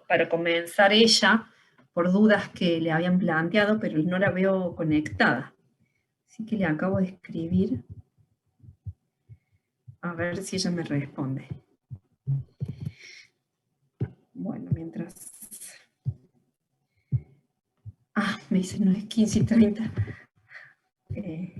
para comenzar ella, por dudas que le habían planteado, pero no la veo conectada. Así que le acabo de escribir, a ver si ella me responde. Bueno, mientras... Ah, me dice, no es 15:30. Sí.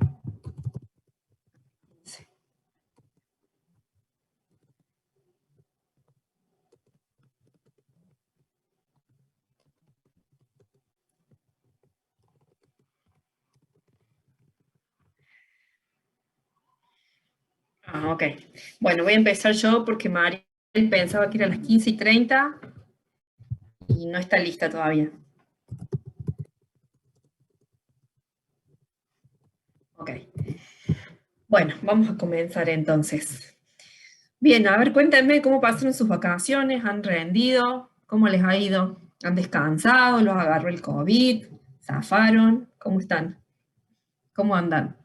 Ah, ok. Bueno, voy a empezar yo porque Mariel pensaba que era las 15:30 y no está lista todavía. Ok. Bueno, vamos a comenzar entonces. Bien, a ver, cuéntenme cómo pasaron sus vacaciones, ¿han rendido? ¿Cómo les ha ido? ¿Han descansado? ¿Los agarró el COVID? ¿Zafaron? ¿Cómo están? ¿Cómo andan?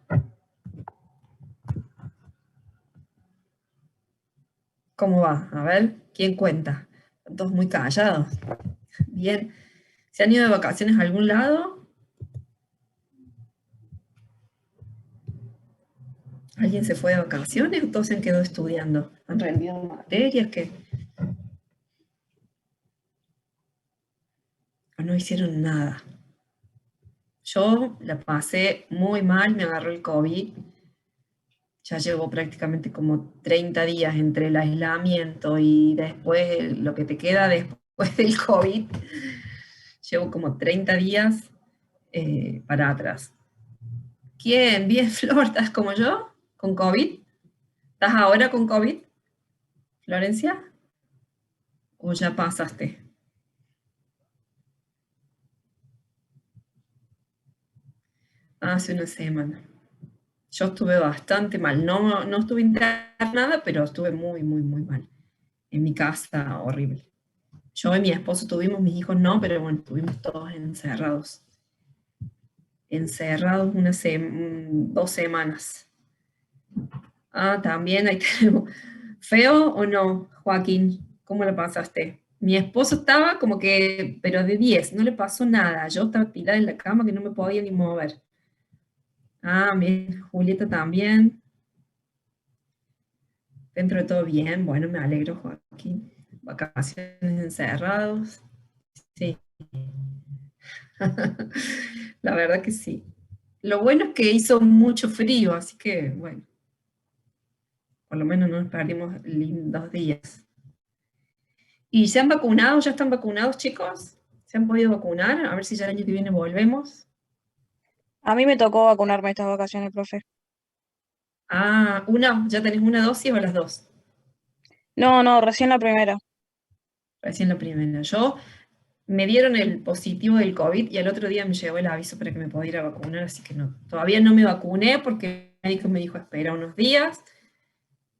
¿Cómo va? A ver, ¿quién cuenta? Están todos muy callados. Bien. ¿Se han ido de vacaciones a algún lado? ¿Alguien se fue de vacaciones o todos se han quedado estudiando? ¿Han rendido materias que o no hicieron nada? Yo la pasé muy mal, me agarró el COVID. Ya llevo prácticamente como 30 días entre el aislamiento y después lo que te queda después del COVID. Llevo como 30 días para atrás. ¿Quién? Bien, Flor, ¿estás como yo? ¿Con COVID? ¿Estás ahora con COVID, Florencia? ¿O ya pasaste? Hace una semana. Yo estuve bastante mal. No, no estuve internada, pero estuve muy, muy, muy mal. En mi casa, horrible. Yo y mi esposo tuvimos, mis hijos no, pero bueno, estuvimos todos encerrados. Encerrados 2 semanas. Ah, también ahí tenemos. ¿Feo o no, Joaquín? ¿Cómo lo pasaste? Mi esposo estaba como que, pero de 10, no le pasó nada. Yo estaba tirada en la cama que no me podía ni mover. Ah, bien, Julieta también. Dentro de todo bien, bueno, me alegro, Joaquín. Vacaciones encerrados. Sí, la verdad que sí. Lo bueno es que hizo mucho frío, así que, bueno, por lo menos no nos perdimos lindos días. ¿Y se han vacunado? ¿Ya están vacunados, chicos? ¿Se han podido vacunar? A ver si ya el año que viene volvemos. A mí me tocó vacunarme estas vacaciones, profe. Ah, ¿ya tenés una dosis o las dos? No, no, recién la primera. Recién la primera. Yo me dieron el positivo del COVID y al otro día me llegó el aviso para que me pudiera ir a vacunar, así que no, todavía no me vacuné porque el médico me dijo espera unos días,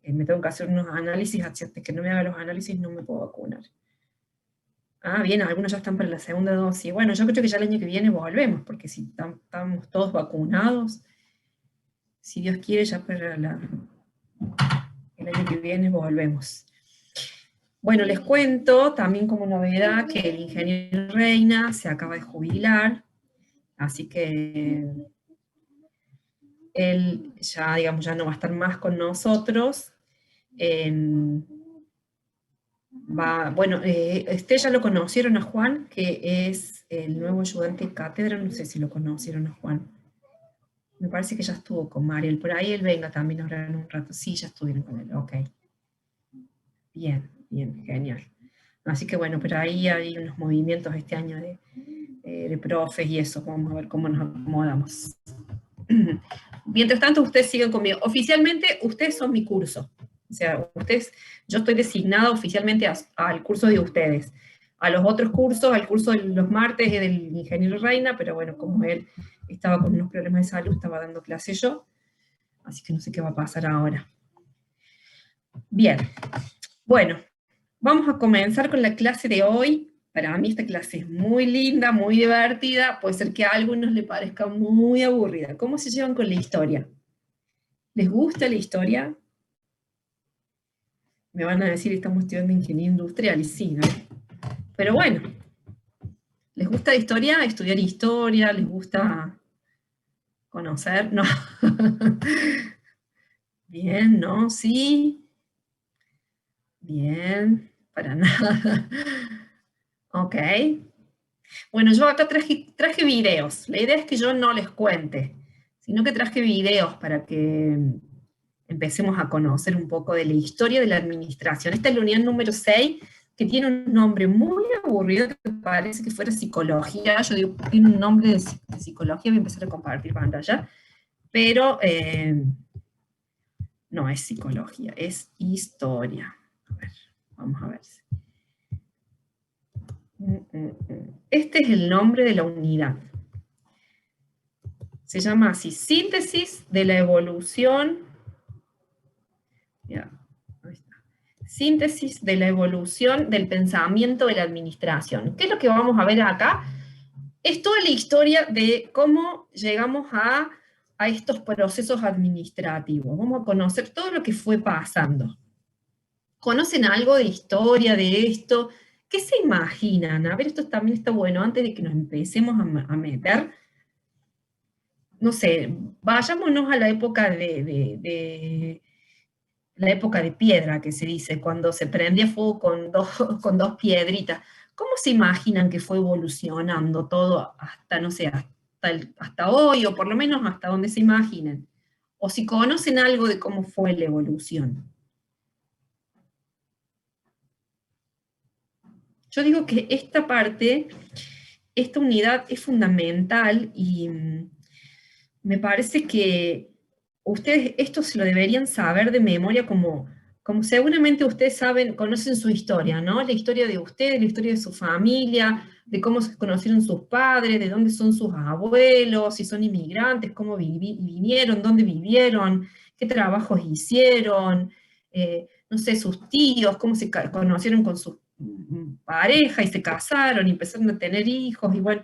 me tengo que hacer unos análisis, hasta que no me haga los análisis no me puedo vacunar. Ah, bien, algunos ya están para la segunda dosis. Bueno, yo creo que ya el año que viene volvemos, porque si estamos todos vacunados, si Dios quiere, ya para el año que viene volvemos. Bueno, les cuento también como novedad que el ingeniero Reina se acaba de jubilar, así que él ya, digamos, ya no va a estar más con nosotros. Bueno, ya lo conocieron a Juan, que es el nuevo ayudante de cátedra, no sé si lo conocieron a Juan. Me parece que ya estuvo con Mariel, por ahí él venga también ahora en un rato. Sí, ya estuvieron con él, ok. Bien, bien, genial. Así que bueno, pero ahí hay unos movimientos este año de profes y eso, vamos a ver cómo nos acomodamos. Mientras tanto, ustedes siguen conmigo. Oficialmente, ustedes son mi curso. O sea, yo estoy designada oficialmente al curso de ustedes. A los otros cursos, al curso de los martes es del ingeniero Reina, pero bueno, como él estaba con unos problemas de salud, estaba dando clase yo, así que no sé qué va a pasar ahora. Bien, bueno, vamos a comenzar con la clase de hoy. Para mí esta clase es muy linda, muy divertida, puede ser que a algunos les parezca muy aburrida. ¿Cómo se llevan con la historia? ¿Les gusta la historia? Me van a decir, estamos estudiando ingeniería industrial, y sí, ¿no? Pero bueno, ¿les gusta la historia? ¿Estudiar historia? ¿Les gusta conocer? No. Bien, ¿no? Sí. Bien, para nada. Ok. Bueno, yo acá traje videos. La idea es que yo no les cuente, sino que traje videos para que empecemos a conocer un poco de la historia de la administración. Esta es la unidad número 6, que tiene un nombre muy aburrido, que parece que fuera psicología. Yo digo, tiene un nombre de psicología, voy a empezar a compartir pantalla, pero no es psicología, es historia. A ver, vamos a ver. Este es el nombre de la unidad. Se llama así, Síntesis de la evolución. Ya, ahí está. Síntesis de la evolución del pensamiento de la administración. ¿Qué es lo que vamos a ver acá? Es toda la historia de cómo llegamos a estos procesos administrativos. Vamos a conocer todo lo que fue pasando. ¿Conocen algo de historia de esto? ¿Qué se imaginan? A ver, esto también está bueno, antes de que nos empecemos a meter. No sé, vayámonos a la época de la época de piedra, que se dice, cuando se prendía fuego con dos piedritas. ¿Cómo se imaginan que fue evolucionando todo hasta, no sé, hasta hoy, o por lo menos hasta donde se imaginen? O si conocen algo de cómo fue la evolución. Yo digo que esta parte, esta unidad es fundamental y me parece que ustedes esto se lo deberían saber de memoria, como seguramente ustedes saben, conocen su historia, ¿no? La historia de ustedes, la historia de su familia, de cómo se conocieron sus padres, de dónde son sus abuelos, si son inmigrantes, cómo vinieron, dónde vivieron, qué trabajos hicieron, no sé, sus tíos, cómo se conocieron con su pareja y se casaron y empezaron a tener hijos, y bueno,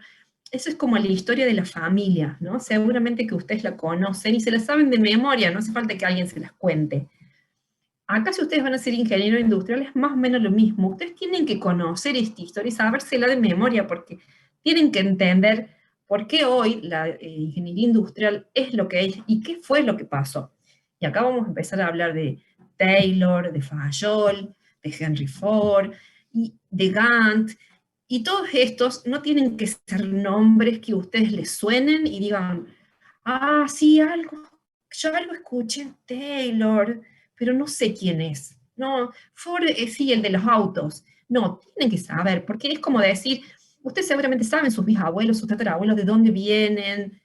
eso es como la historia de la familia, ¿no? Seguramente que ustedes la conocen y se la saben de memoria, no hace falta que alguien se las cuente. Acá si ustedes van a ser ingenieros industriales, es más o menos lo mismo. Ustedes tienen que conocer esta historia y sabérsela de memoria, porque tienen que entender por qué hoy la ingeniería industrial es lo que es y qué fue lo que pasó. Y acá vamos a empezar a hablar de Taylor, de Fayol, de Henry Ford, y de Gantt, y todos estos no tienen que ser nombres que a ustedes les suenen y digan, ah, sí, yo algo escuché en Taylor, pero no sé quién es. No, Ford es sí, el de los autos. No, tienen que saber, porque es como decir, ustedes seguramente saben sus bisabuelos, sus tatarabuelos, de dónde vienen,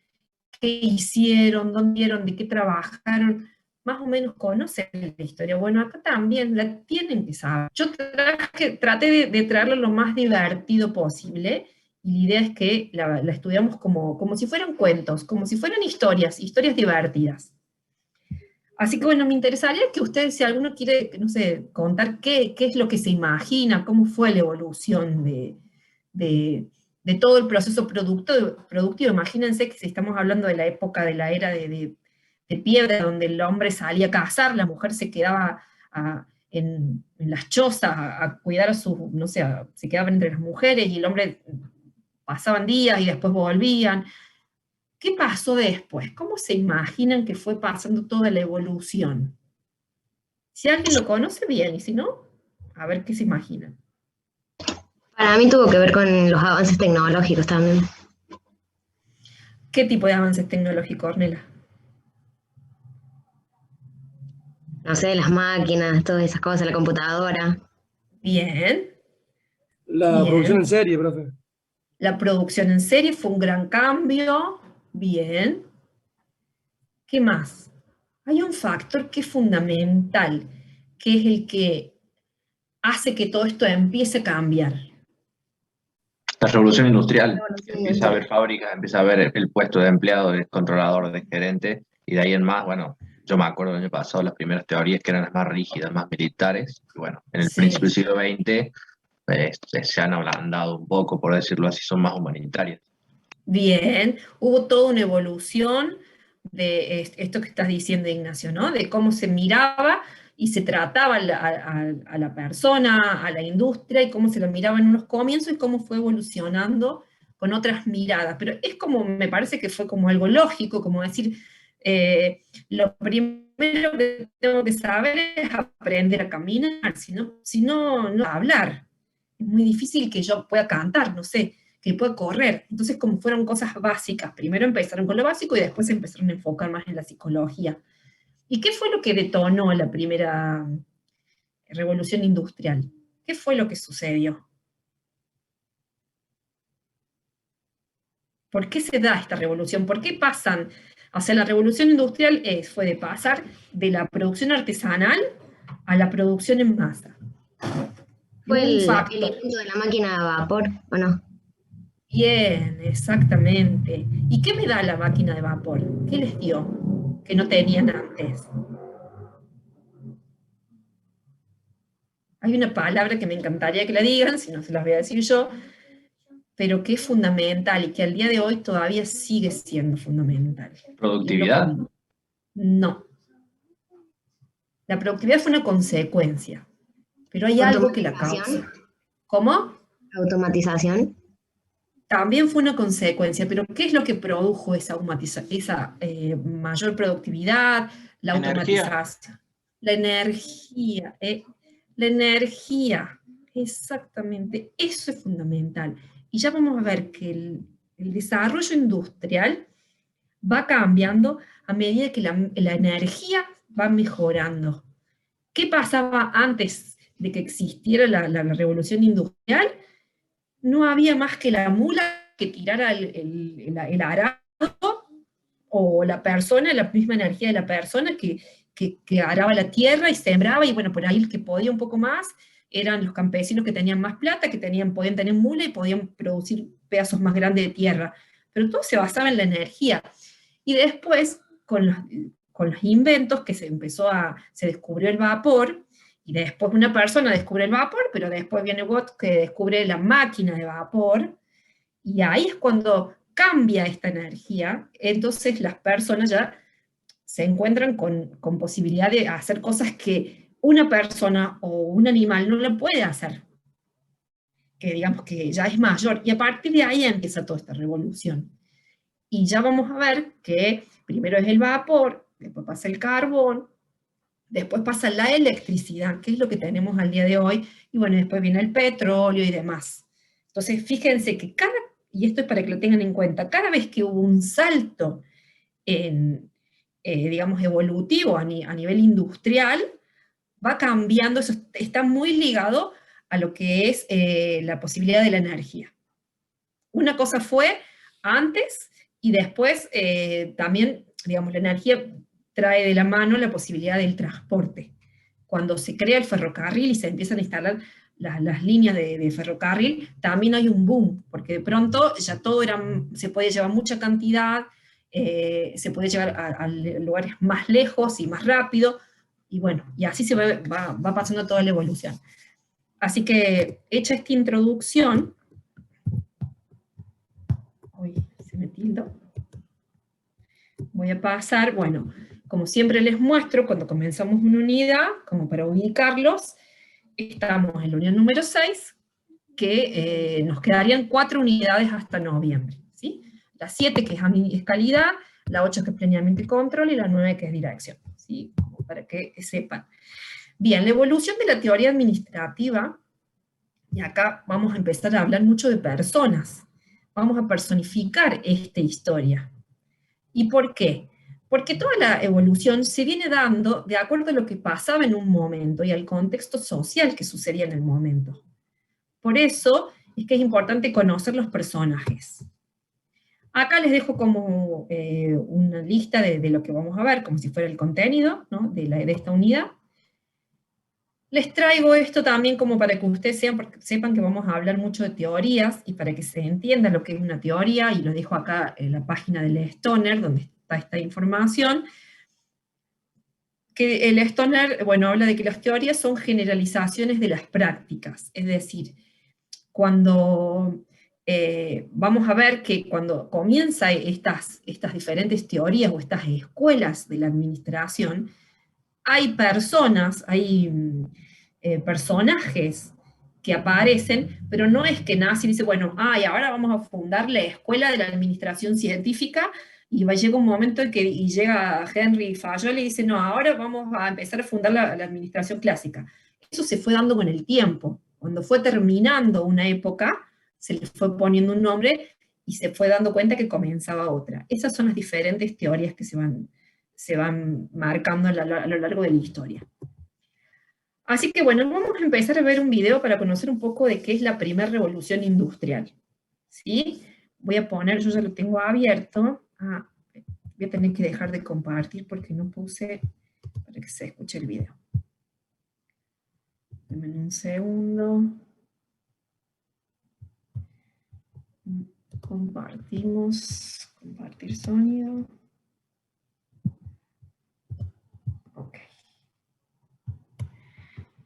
qué hicieron, dónde vieron, de qué trabajaron, más o menos conocen la historia. Bueno, acá también la tienen que saber. Yo traté de traerlo lo más divertido posible, y la idea es que la estudiamos como si fueran cuentos, como si fueran historias, historias divertidas. Así que bueno, me interesaría que ustedes, si alguno quiere, no sé, contar qué es lo que se imagina, cómo fue la evolución de, de todo el proceso productivo. Imagínense que si estamos hablando de la época de la era de piedra, donde el hombre salía a cazar, la mujer se quedaba en las chozas a cuidar a sus, no sé, se quedaban entre las mujeres, y el hombre pasaban días y después volvían. ¿Qué pasó después? ¿Cómo se imaginan que fue pasando toda la evolución? Si alguien lo conoce, bien, y si no, a ver qué se imaginan. Para mí tuvo que ver con los avances tecnológicos también. ¿Qué tipo de avances tecnológicos, Ornella? No sé, las máquinas, todas esas cosas, la computadora. Bien, La producción en bien. serie, profe. La producción en serie fue un gran cambio. Bien. ¿Qué más? Hay un factor que es fundamental, que es el que hace que todo esto empiece a cambiar. La revolución La industrial, evolución empieza a industrial. haber fábricas, empieza a haber el puesto de empleado, de controlador, de gerente, y de ahí en más, bueno, yo me acuerdo el año pasado las primeras teorías que eran las más rígidas, más militares, y bueno, en el principio Sí. del siglo XX se han ablandado un poco, por decirlo así, son más humanitarias. Bien, hubo toda una evolución de esto que estás diciendo, Ignacio, ¿no? De cómo se miraba y se trataba a la persona, a la industria, y cómo se la miraba en unos comienzos y cómo fue evolucionando con otras miradas. Pero es como, me parece que fue como algo lógico, como decir, lo primero que tengo que saber es aprender a caminar, si no, no hablar. Es muy difícil que yo pueda cantar, no sé, que pueda correr. Entonces, como fueron cosas básicas, primero empezaron con lo básico y después empezaron a enfocar más en la psicología. ¿Y qué fue lo que detonó la primera revolución industrial? ¿Qué fue lo que sucedió? ¿Por qué se da esta revolución? ¿Por qué pasan? O sea, la revolución industrial fue de pasar de la producción artesanal a la producción en masa. ¿Fue Hubo un el factor. invento de la máquina de vapor o no? Bien, exactamente. ¿Y qué me da la máquina de vapor? ¿Qué les dio que no tenían antes? Hay una palabra que me encantaría que la digan, si no se las voy a decir yo, pero que es fundamental y que al día de hoy todavía sigue siendo fundamental. ¿Productividad? No. La productividad fue una consecuencia, pero hay algo que la causa. ¿Cómo? Automatización. También fue una consecuencia, pero ¿qué es lo que produjo esa mayor productividad, la Energía. automatización? La energía, la energía, exactamente, eso es fundamental. Y ya vamos a ver que el desarrollo industrial va cambiando a medida que la energía va mejorando. ¿Qué pasaba antes de que existiera la revolución industrial? No había más que la mula que tirara el arado, o la persona, la misma energía de la persona que araba la tierra y sembraba, y bueno, por ahí el que podía un poco más eran los campesinos que tenían más plata, que podían tener mula y podían producir pedazos más grandes de tierra. Pero todo se basaba en la energía. Y después, con los inventos que se descubrió el vapor, y después una persona descubre el vapor, pero después viene Watt que descubre la máquina de vapor, y ahí es cuando cambia esta energía, entonces las personas ya se encuentran con posibilidad de hacer cosas que una persona o un animal no lo puede hacer, que digamos que ya es mayor, y a partir de ahí empieza toda esta revolución. Y ya vamos a ver que primero es el vapor, después pasa el carbón, después pasa la electricidad, que es lo que tenemos al día de hoy, y bueno, después viene el petróleo y demás. Entonces, fíjense que y esto es para que lo tengan en cuenta, cada vez que hubo un salto digamos, evolutivo a nivel industrial, va cambiando, eso está muy ligado a lo que es la posibilidad de la energía. Una cosa fue antes, y después también, digamos, la energía trae de la mano la posibilidad del transporte. Cuando se crea el ferrocarril y se empiezan a instalar las líneas de ferrocarril, también hay un boom, porque de pronto ya todo se puede llevar mucha cantidad, se puede llevar a lugares más lejos y más rápido, y bueno, y así va pasando toda la evolución. Así que, hecha esta introducción, se me tildó. Voy a pasar, bueno, como siempre les muestro, cuando comenzamos una unidad, como para ubicarlos, estamos en la unidad número 6, que nos quedarían 4 unidades hasta noviembre, ¿sí? La 7 que es calidad, la 8 que es planeamiento y control, y la 9 que es dirección, ¿sí? Como para que sepan. Bien, la evolución de la teoría administrativa, y acá vamos a empezar a hablar mucho de personas, vamos a personificar esta historia. ¿Y por qué? Porque toda la evolución se viene dando de acuerdo a lo que pasaba en un momento y al contexto social que sucedía en el momento. Por eso es que es importante conocer los personajes. Acá les dejo como una lista de lo que vamos a ver, como si fuera el contenido, ¿no?, de esta unidad. Les traigo esto también como para que ustedes sepan que vamos a hablar mucho de teorías, y para que se entienda lo que es una teoría, y lo dejo acá en la página del Stoner, donde está esta información, que el Stoner, bueno, habla de que las teorías son generalizaciones de las prácticas, es decir, cuando vamos a ver que cuando comienzan estas diferentes teorías o estas escuelas de la administración, hay personas, hay personajes que aparecen, pero no es que nace y dice, bueno, y ahora vamos a fundar la Escuela de la Administración Científica, y llega un momento en que y llega Henry Fayol y dice, no, ahora vamos a empezar a fundar la administración clásica. Eso se fue dando con el tiempo. Cuando fue terminando una época, se le fue poniendo un nombre y se fue dando cuenta que comenzaba otra. Esas son las diferentes teorías que se van marcando a lo largo de la historia. Así que bueno, vamos a empezar a ver un video para conocer un poco de qué es la primera revolución industrial. ¿Sí? Voy a poner, yo ya lo tengo abierto. Voy a tener que dejar de compartir porque no puse para que se escuche el video. Dame un segundo. Compartimos, compartir sonido. Ok.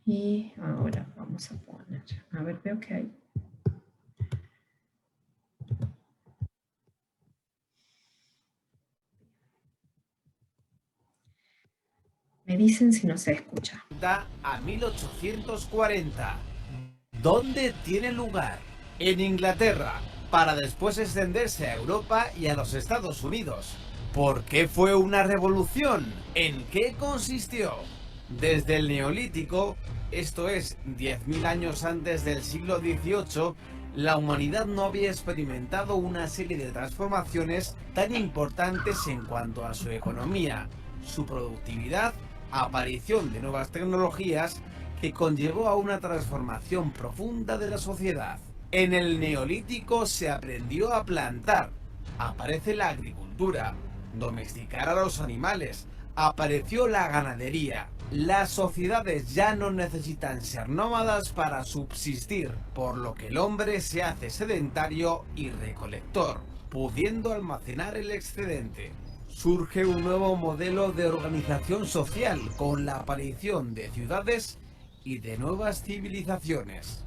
Y ahora vamos a poner, a ver, veo que hay. Me dicen si no se escucha. A 1840. ¿Dónde tiene lugar? En Inglaterra, para después extenderse a Europa y a los Estados Unidos. ¿Por qué fue una revolución? ¿En qué consistió? Desde el Neolítico, esto es 10.000 años antes del siglo XVIII, la humanidad no había experimentado una serie de transformaciones tan importantes en cuanto a su economía, su productividad, aparición de nuevas tecnologías que conllevó a una transformación profunda de la sociedad. En el Neolítico se aprendió a plantar, aparece la agricultura, domesticar a los animales, apareció la ganadería. Las sociedades ya no necesitan ser nómadas para subsistir, por lo que el hombre se hace sedentario y recolector, pudiendo almacenar el excedente. Surge un nuevo modelo de organización social con la aparición de ciudades y de nuevas civilizaciones.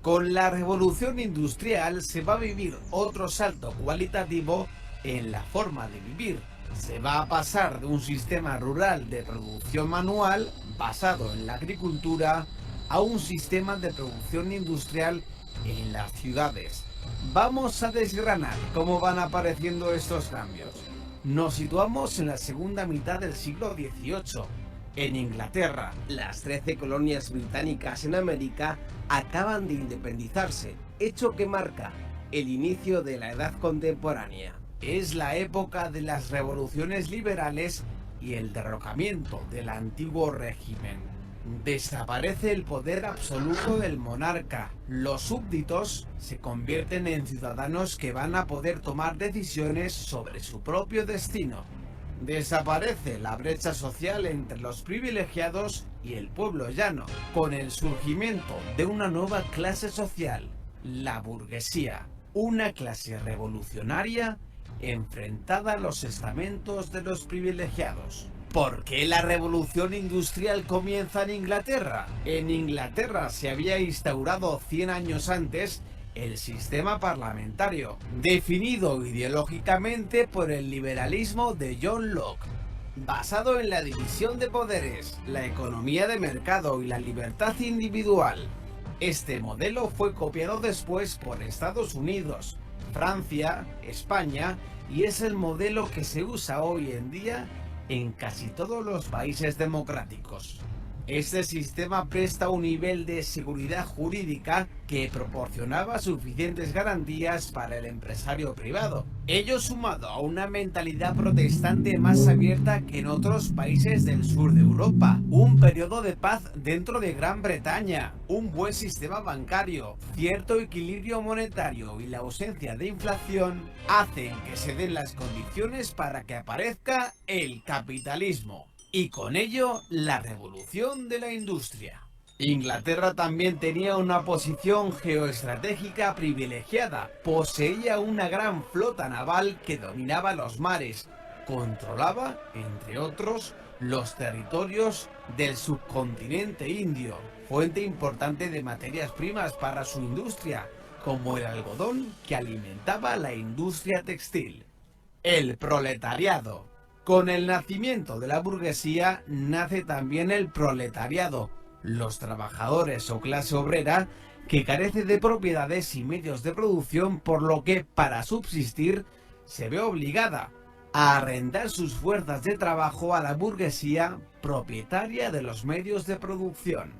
Con la revolución industrial se va a vivir otro salto cualitativo en la forma de vivir. Se va a pasar de un sistema rural de producción manual basado en la agricultura a un sistema de producción industrial en las ciudades. Vamos a desgranar cómo van apareciendo estos cambios. Nos situamos en la segunda mitad del siglo XVIII. En Inglaterra, las 13 colonias británicas en América acaban de independizarse, hecho que marca el inicio de la edad contemporánea. Es la época de las revoluciones liberales y el derrocamiento del antiguo régimen. Desaparece el poder absoluto del monarca. Los súbditos se convierten en ciudadanos que van a poder tomar decisiones sobre su propio destino. Desaparece la brecha social entre los privilegiados y el pueblo llano, con el surgimiento de una nueva clase social, la burguesía, una clase revolucionaria enfrentada a los estamentos de los privilegiados. ¿Por qué la revolución industrial comienza en Inglaterra? En Inglaterra se había instaurado 100 años antes el sistema parlamentario, definido ideológicamente por el liberalismo de John Locke, basado en la división de poderes, la economía de mercado y la libertad individual. Este modelo fue copiado después por Estados Unidos, Francia, España, y es el modelo que se usa hoy en día en casi todos los países democráticos. Este sistema presta un nivel de seguridad jurídica que proporcionaba suficientes garantías para el empresario privado. Ello sumado a una mentalidad protestante más abierta que en otros países del sur de Europa, un periodo de paz dentro de Gran Bretaña, un buen sistema bancario, cierto equilibrio monetario y la ausencia de inflación hacen que se den las condiciones para que aparezca el capitalismo. Y con ello, la revolución de la industria. Inglaterra también tenía una posición geoestratégica privilegiada. Poseía una gran flota naval que dominaba los mares. Controlaba, entre otros, los territorios del subcontinente indio, fuente importante de materias primas para su industria, como el algodón que alimentaba la industria textil. El proletariado. Con el nacimiento de la burguesía nace también el proletariado, los trabajadores o clase obrera que carece de propiedades y medios de producción, por lo que para subsistir se ve obligada a arrendar sus fuerzas de trabajo a la burguesía propietaria de los medios de producción.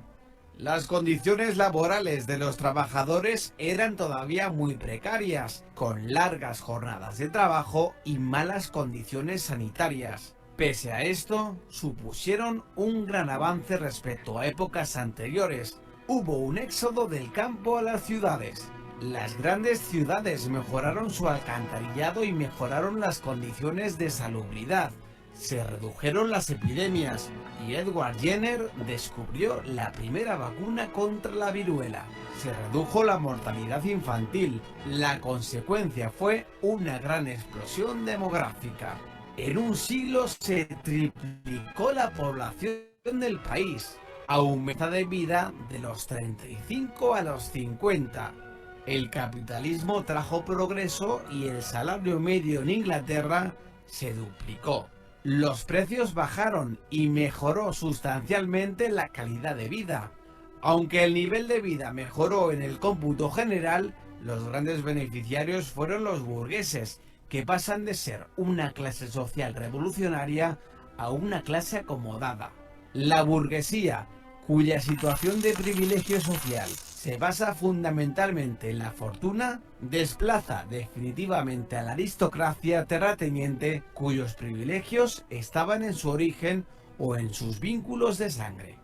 Las condiciones laborales de los trabajadores eran todavía muy precarias, con largas jornadas de trabajo y malas condiciones sanitarias. Pese a esto, supusieron un gran avance respecto a épocas anteriores. Hubo un éxodo del campo a las ciudades. Las grandes ciudades mejoraron su alcantarillado y mejoraron las condiciones de salubridad. Se redujeron las epidemias y Edward Jenner descubrió la primera vacuna contra la viruela. Se redujo la mortalidad infantil. La consecuencia fue una gran explosión demográfica. En un siglo se triplicó la población del país. Aumenta de vida de los 35 a los 50. El capitalismo trajo progreso y el salario medio en Inglaterra se duplicó. Los precios bajaron y mejoró sustancialmente la calidad de vida. Aunque el nivel de vida mejoró en el cómputo general, los grandes beneficiarios fueron los burgueses, que pasan de ser una clase social revolucionaria a una clase acomodada. La burguesía, cuya situación de privilegio social se basa fundamentalmente en la fortuna, desplaza definitivamente a la aristocracia terrateniente, cuyos privilegios estaban en su origen o en sus vínculos de sangre.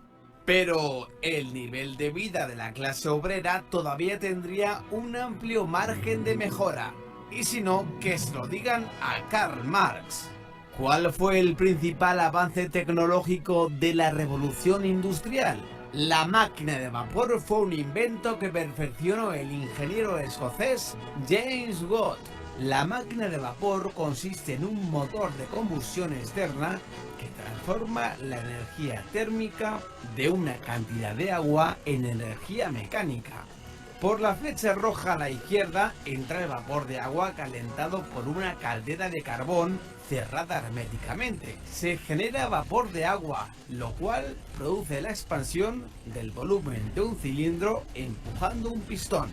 Pero el nivel de vida de la clase obrera todavía tendría un amplio margen de mejora. Y si no, que se lo digan a Karl Marx. ¿Cuál fue el principal avance tecnológico de la revolución industrial? La máquina de vapor fue un invento que perfeccionó el ingeniero escocés James Watt. La máquina de vapor consiste en un motor de combustión externa que transforma la energía térmica de una cantidad de agua en energía mecánica. Por la flecha roja a la izquierda entra el vapor de agua calentado por una caldera de carbón cerrada herméticamente. Se genera vapor de agua, lo cual produce la expansión del volumen de un cilindro empujando un pistón.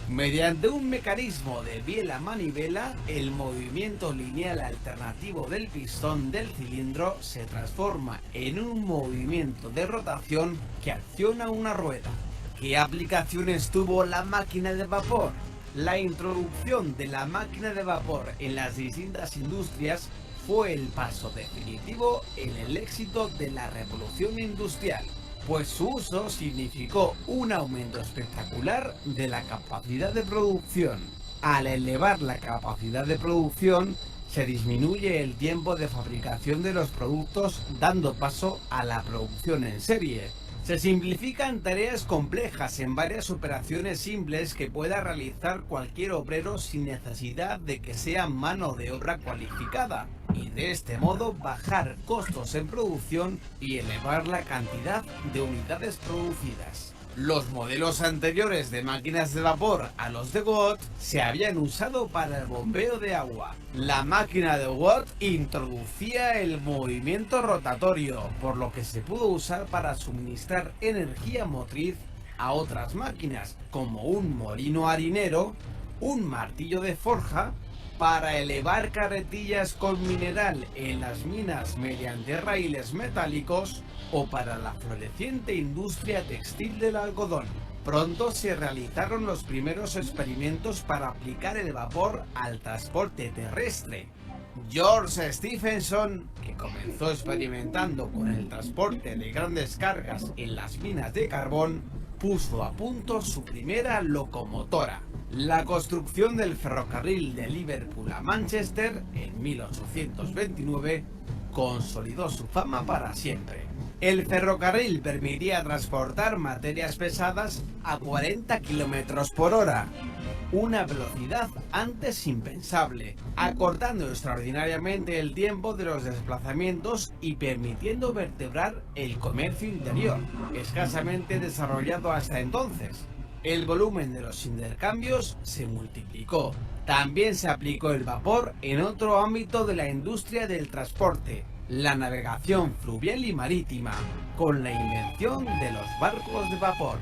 Mediante un mecanismo de biela manivela, el movimiento lineal alternativo del pistón del cilindro se transforma en un movimiento de rotación que acciona una rueda. ¿Qué aplicaciones tuvo la máquina de vapor? La introducción de la máquina de vapor en las distintas industrias fue el paso definitivo en el éxito de la revolución industrial, pues su uso significó un aumento espectacular de la capacidad de producción. Al elevar la capacidad de producción, se disminuye el tiempo de fabricación de los productos, dando paso a la producción en serie. Se simplifican tareas complejas en varias operaciones simples que pueda realizar cualquier obrero sin necesidad de que sea mano de obra cualificada, y de este modo bajar costos en producción y elevar la cantidad de unidades producidas. Los modelos anteriores de máquinas de vapor a los de Watt se habían usado para el bombeo de agua. La máquina de Watt introducía el movimiento rotatorio, por lo que se pudo usar para suministrar energía motriz a otras máquinas, como un molino harinero, un martillo de forja, para elevar carretillas con mineral en las minas mediante raíles metálicos, o para la floreciente industria textil del algodón. Pronto se realizaron los primeros experimentos para aplicar el vapor al transporte terrestre. George Stephenson, que comenzó experimentando con el transporte de grandes cargas en las minas de carbón, puso a punto su primera locomotora. La construcción del ferrocarril de Liverpool a Manchester en 1829 consolidó su fama para siempre. El ferrocarril permitía transportar materias pesadas a 40 km por hora, una velocidad antes impensable, acortando extraordinariamente el tiempo de los desplazamientos y permitiendo vertebrar el comercio interior, escasamente desarrollado hasta entonces. El volumen de los intercambios se multiplicó. También se aplicó el vapor en otro ámbito de la industria del transporte, la navegación fluvial y marítima, con la invención de los barcos de vapor.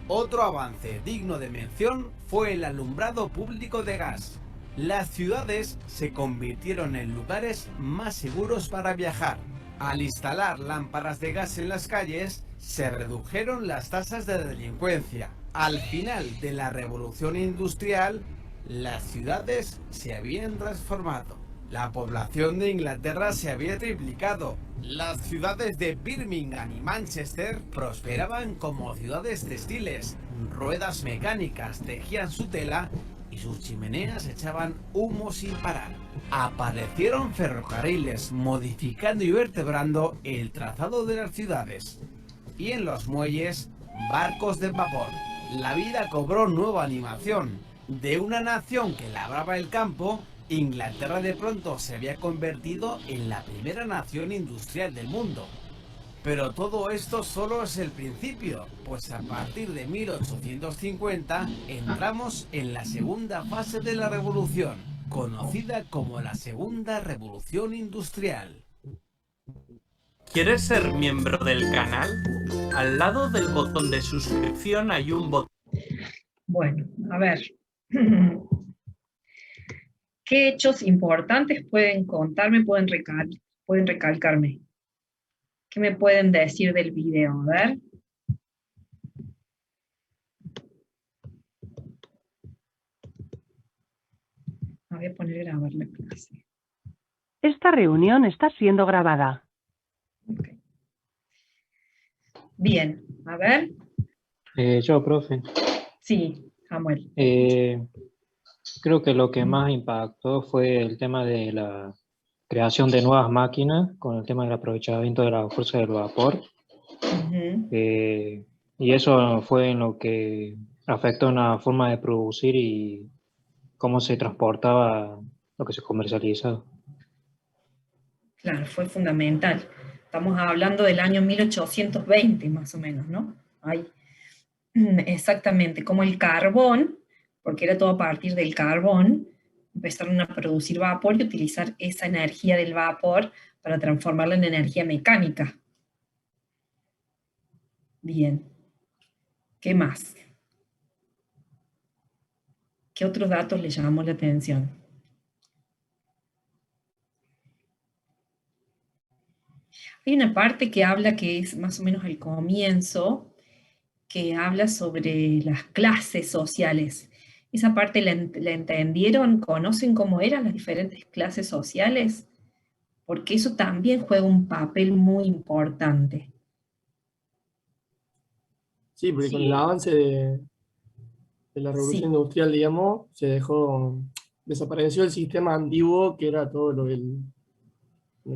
Otro avance digno de mención fue el alumbrado público de gas. Las ciudades se convirtieron en lugares más seguros para viajar. Al instalar lámparas de gas en las calles, se redujeron las tasas de delincuencia. Al final de la revolución industrial, las ciudades se habían transformado. La población de Inglaterra se había triplicado. Las ciudades de Birmingham y Manchester prosperaban como ciudades textiles. Ruedas mecánicas tejían su tela y sus chimeneas echaban humo sin parar. Aparecieron ferrocarriles modificando y vertebrando el trazado de las ciudades. Y en los muelles, barcos de vapor. La vida cobró nueva animación. De una nación que labraba el campo, Inglaterra de pronto se había convertido en la primera nación industrial del mundo. Pero todo esto solo es el principio, pues a partir de 1850 entramos en la segunda fase de la revolución, conocida como la Segunda Revolución Industrial. ¿Quieres ser miembro del canal? Al lado del botón de suscripción hay un botón. Bueno, a ver. ¿Qué hechos importantes pueden contarme, pueden recalcarme? ¿Qué me pueden decir del video? A ver. Voy a poner a grabar la clase. Esta reunión está siendo grabada. Okay. Bien, a ver. Yo, profe. Sí, Samuel. Creo que lo que más impactó fue el tema de la creación de nuevas máquinas, con el tema del aprovechamiento de la fuerza del vapor. Y eso fue en lo que afectó en la forma de producir y cómo se transportaba lo que se comercializaba. Claro, fue fundamental. Estamos hablando del año 1820 más o menos, ¿no? Ahí. Exactamente, como el carbón, porque era todo a partir del carbón, empezaron a producir vapor y utilizar esa energía del vapor para transformarla en energía mecánica. Bien. ¿Qué más? ¿Qué otros datos le llamamos la atención? Hay una parte que habla, que es más o menos al comienzo, que habla sobre las clases sociales. ¿Esa parte la entendieron? ¿Conocen cómo eran las diferentes clases sociales? Porque eso también juega un papel muy importante. Sí, porque con el avance de la revolución industrial, digamos, desapareció el sistema antiguo, que era todo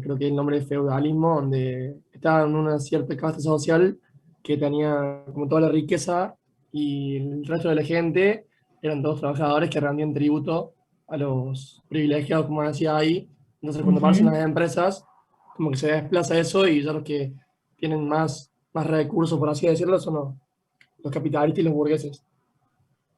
creo que el nombre es feudalismo, donde estaba en una cierta casta social que tenía como toda la riqueza y el resto de la gente eran todos trabajadores que rendían tributo a los privilegiados, como decía ahí. Entonces cuando pasan las empresas, como que se desplaza eso y ya los que tienen más recursos, por así decirlo, son los capitalistas y los burgueses.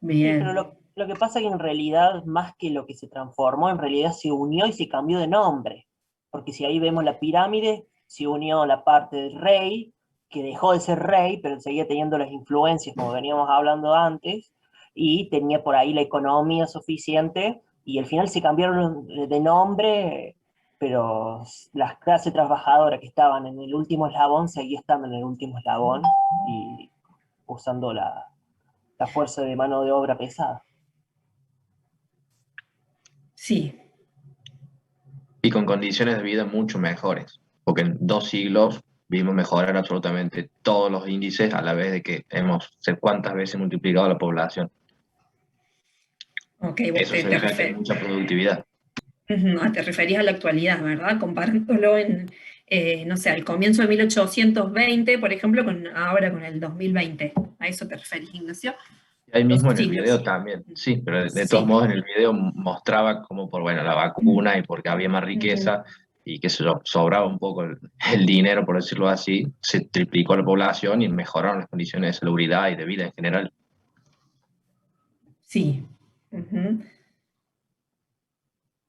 Bien. Sí, pero lo que pasa es que en realidad, más que lo que se transformó, en realidad se unió y se cambió de nombre. Porque si ahí vemos la pirámide, se unió la parte del rey, que dejó de ser rey, pero seguía teniendo las influencias, como veníamos hablando antes, y tenía por ahí la economía suficiente, y al final se cambiaron de nombre, pero las clases trabajadoras que estaban en el último eslabón seguían estando en el último eslabón, y usando la fuerza de mano de obra pesada. Sí. Y con condiciones de vida mucho mejores, porque en 2 siglos vimos mejorar absolutamente todos los índices a la vez de que hemos sé cuántas veces multiplicado la población. Okay, eso se debe mucha productividad. Te referías a la actualidad, ¿verdad? Comparándolo no sé, al comienzo de 1820, por ejemplo, ahora con el 2020. ¿A eso te referís, Ignacio? Ahí mismo en el video también, sí, pero de todos modos en el video mostraba como por, bueno, la vacuna y porque había más riqueza y que sobraba un poco el dinero, por decirlo así, se triplicó la población y mejoraron las condiciones de salubridad y de vida en general. Sí. Ujú.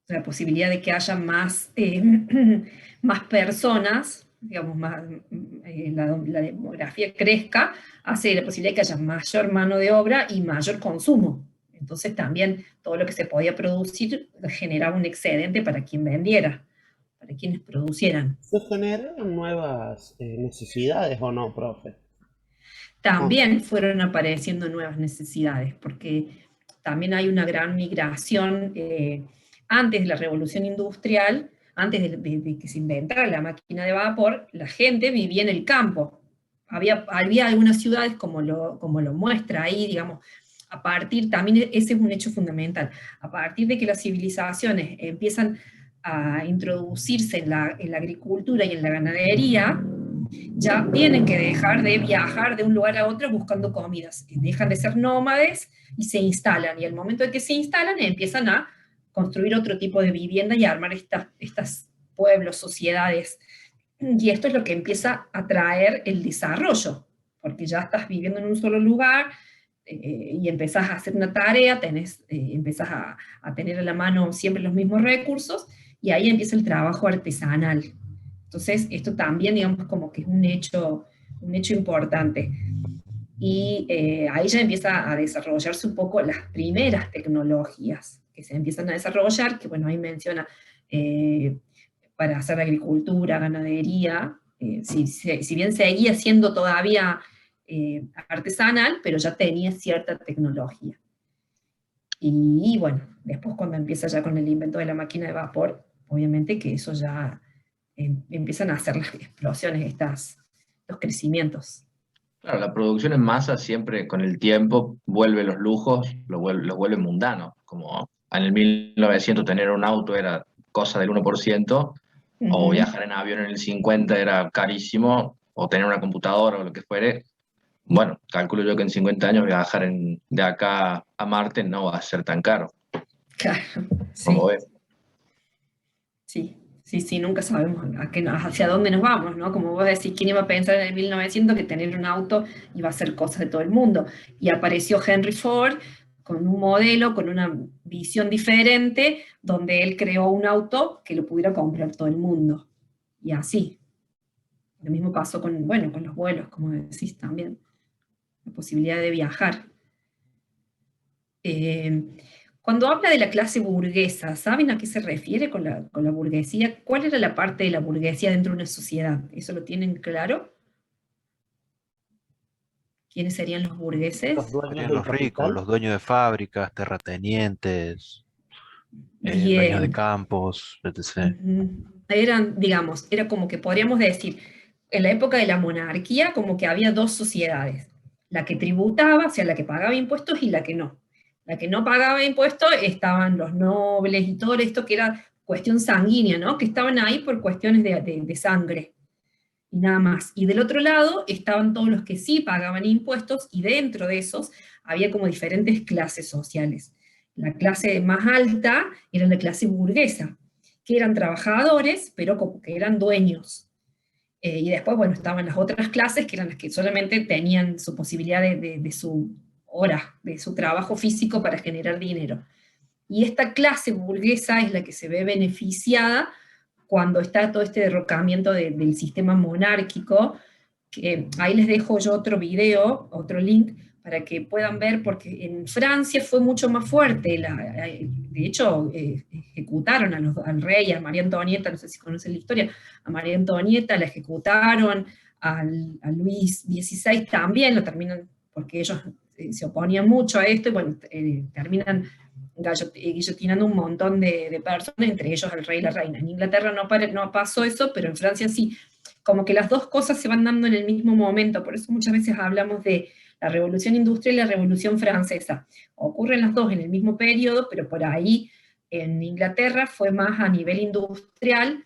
La posibilidad de que haya más, más personas, digamos, la demografía crezca, hace la posibilidad de que haya mayor mano de obra y mayor consumo. Entonces también todo lo que se podía producir generaba un excedente para quien vendiera, para quienes producieran. ¿Se generaron nuevas necesidades o no, profe? También fueron apareciendo nuevas necesidades, porque también hay una gran migración antes de la revolución industrial, antes de que se inventara la máquina de vapor, la gente vivía en el campo. Había algunas ciudades, como lo muestra ahí, digamos, a partir, también ese es un hecho fundamental, a partir de que las civilizaciones empiezan a introducirse en la agricultura y en la ganadería, ya tienen que dejar de viajar de un lugar a otro buscando comidas, dejan de ser nómades y se instalan, y al momento de que se instalan empiezan a construir otro tipo de vivienda y a armar estas pueblos, sociedades, y esto es lo que empieza a traer el desarrollo, porque ya estás viviendo en un solo lugar, y empezás a hacer una tarea, empezás a tener a la mano siempre los mismos recursos, y ahí empieza el trabajo artesanal. Entonces, esto también, digamos, como que es un hecho importante. Y ahí ya empieza a desarrollarse un poco las primeras tecnologías que se empiezan a desarrollar, que bueno, ahí menciona para hacer agricultura, ganadería, si bien seguía siendo todavía artesanal, pero ya tenía cierta tecnología. Y bueno, después cuando empieza ya con el invento de la máquina de vapor, obviamente que eso ya empiezan a hacer las explosiones, los crecimientos. Claro, la producción en masa siempre con el tiempo vuelve los lujos, los vuelve mundanos. Como en el 1900 tener un auto era cosa del 1%, o viajar en avión en el 50 era carísimo, o tener una computadora o lo que fuere. Bueno, calculo yo que en 50 años viajar de acá a Marte no va a ser tan caro. Claro, sí. Como ves. Sí, nunca sabemos hacia dónde nos vamos, ¿no? Como vos decís, ¿quién iba a pensar en el 1900 que tener un auto iba a ser cosa de todo el mundo? Y apareció Henry Ford con un modelo, con una visión diferente, donde él creó un auto que lo pudiera comprar todo el mundo. Y así. Lo mismo pasó con los vuelos, como decís también. La posibilidad de viajar. Cuando habla de la clase burguesa, ¿saben a qué se refiere con la burguesía? ¿Cuál era la parte de la burguesía dentro de una sociedad? ¿Eso lo tienen claro? ¿Quiénes serían los burgueses? Serían los ricos, los dueños de fábricas, terratenientes, dueños de campos, etc. Era como que podríamos decir, en la época de la monarquía, como que había dos sociedades. La que tributaba, o sea, la que pagaba impuestos, y la que no. La que no pagaba impuestos estaban los nobles y todo esto que era cuestión sanguínea, ¿no? Que estaban ahí por cuestiones de sangre y nada más. Y del otro lado estaban todos los que sí pagaban impuestos, y dentro de esos había como diferentes clases sociales. La clase más alta era la clase burguesa, que eran trabajadores, pero como que eran dueños. Y después, bueno, estaban las otras clases, que eran las que solamente tenían su posibilidad de su hora, de su trabajo físico para generar dinero. Y esta clase burguesa es la que se ve beneficiada cuando está todo este derrocamiento del sistema monárquico, que ahí les dejo yo otro video, otro link, para que puedan ver, porque en Francia fue mucho más fuerte, de hecho ejecutaron al rey, a María Antonieta, no sé si conocen la historia, a María Antonieta la ejecutaron, a Luis XVI también lo terminan, porque ellos se oponían mucho a esto, y bueno, terminan guillotinando un montón de personas, entre ellos el rey y la reina. En Inglaterra no pasó eso, pero en Francia sí. Como que las dos cosas se van dando en el mismo momento, por eso muchas veces hablamos de la Revolución Industrial y la Revolución Francesa. Ocurren las dos en el mismo periodo, pero por ahí en Inglaterra fue más a nivel industrial,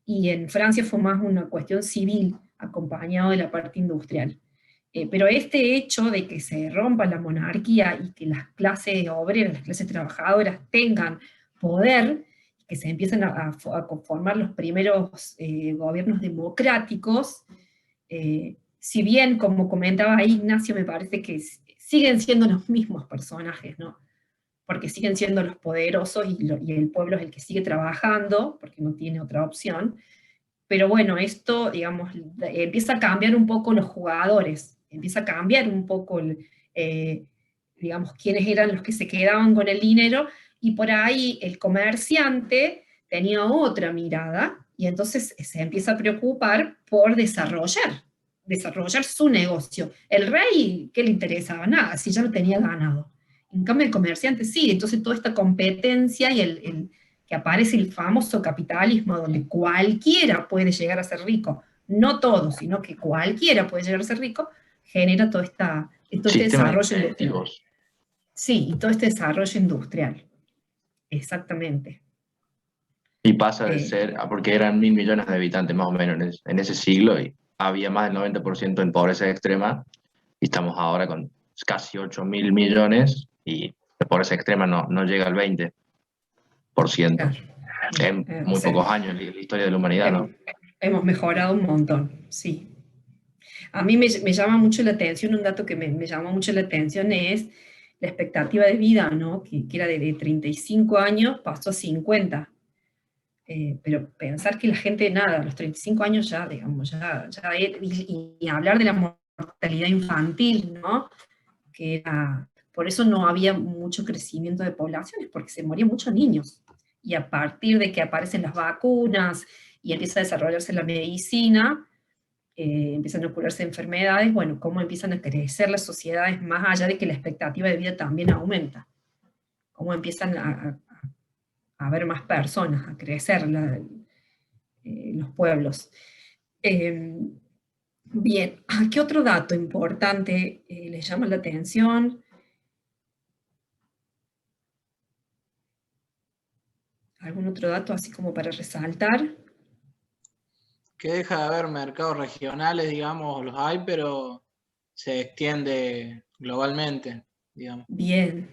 y en Francia fue más una cuestión civil, acompañado de la parte industrial. Pero este hecho de que se rompa la monarquía y que las clases obreras, las clases trabajadoras tengan poder, que se empiezan a formar los primeros gobiernos democráticos, si bien, como comentaba ahí Ignacio, me parece que siguen siendo los mismos personajes, ¿no? porque siguen siendo los poderosos y el pueblo es el que sigue trabajando, porque no tiene otra opción. Pero bueno, esto, digamos, empieza a cambiar un poco los jugadores, empieza a cambiar un poco, digamos, quiénes eran los que se quedaban con el dinero, y por ahí el comerciante tenía otra mirada, y entonces se empieza a preocupar por desarrollar su negocio. El rey, ¿qué le interesaba? Nada, si ya lo tenía ganado. En cambio el comerciante sí, entonces toda esta competencia y que aparece el famoso capitalismo donde cualquiera puede llegar a ser rico, no todo, sino que cualquiera puede llegar a ser rico, genera todo este desarrollo industrial. Sí, y todo este desarrollo industrial. Exactamente. Y pasa de ser, porque eran 1.000 millones de habitantes más o menos en ese siglo, y había más del 90% en pobreza extrema, y estamos ahora con casi 8.000 millones, y la pobreza extrema no llega al 20%. Claro. En muy pocos años en la historia de la humanidad, ¿no? Hemos mejorado un montón, sí. A mí me llama mucho la atención, un dato que me llamó mucho la atención es la expectativa de vida, ¿no? Que era de 35 años, pasó a 50. Pero pensar que la gente, nada, a los 35 años ya, digamos, y hablar de la mortalidad infantil, ¿no? Que era, por eso no había mucho crecimiento de poblaciones, porque se morían muchos niños. Y a partir de que aparecen las vacunas y empieza a desarrollarse la medicina, empiezan a curarse enfermedades, bueno, cómo empiezan a crecer las sociedades más allá de que la expectativa de vida también aumenta. Cómo empiezan a haber más personas, a crecer los pueblos. Bien, ¿qué otro dato importante les llama la atención? ¿Algún otro dato así como para resaltar? Que deja de haber mercados regionales, digamos, los hay, pero se extiende globalmente, digamos. Bien,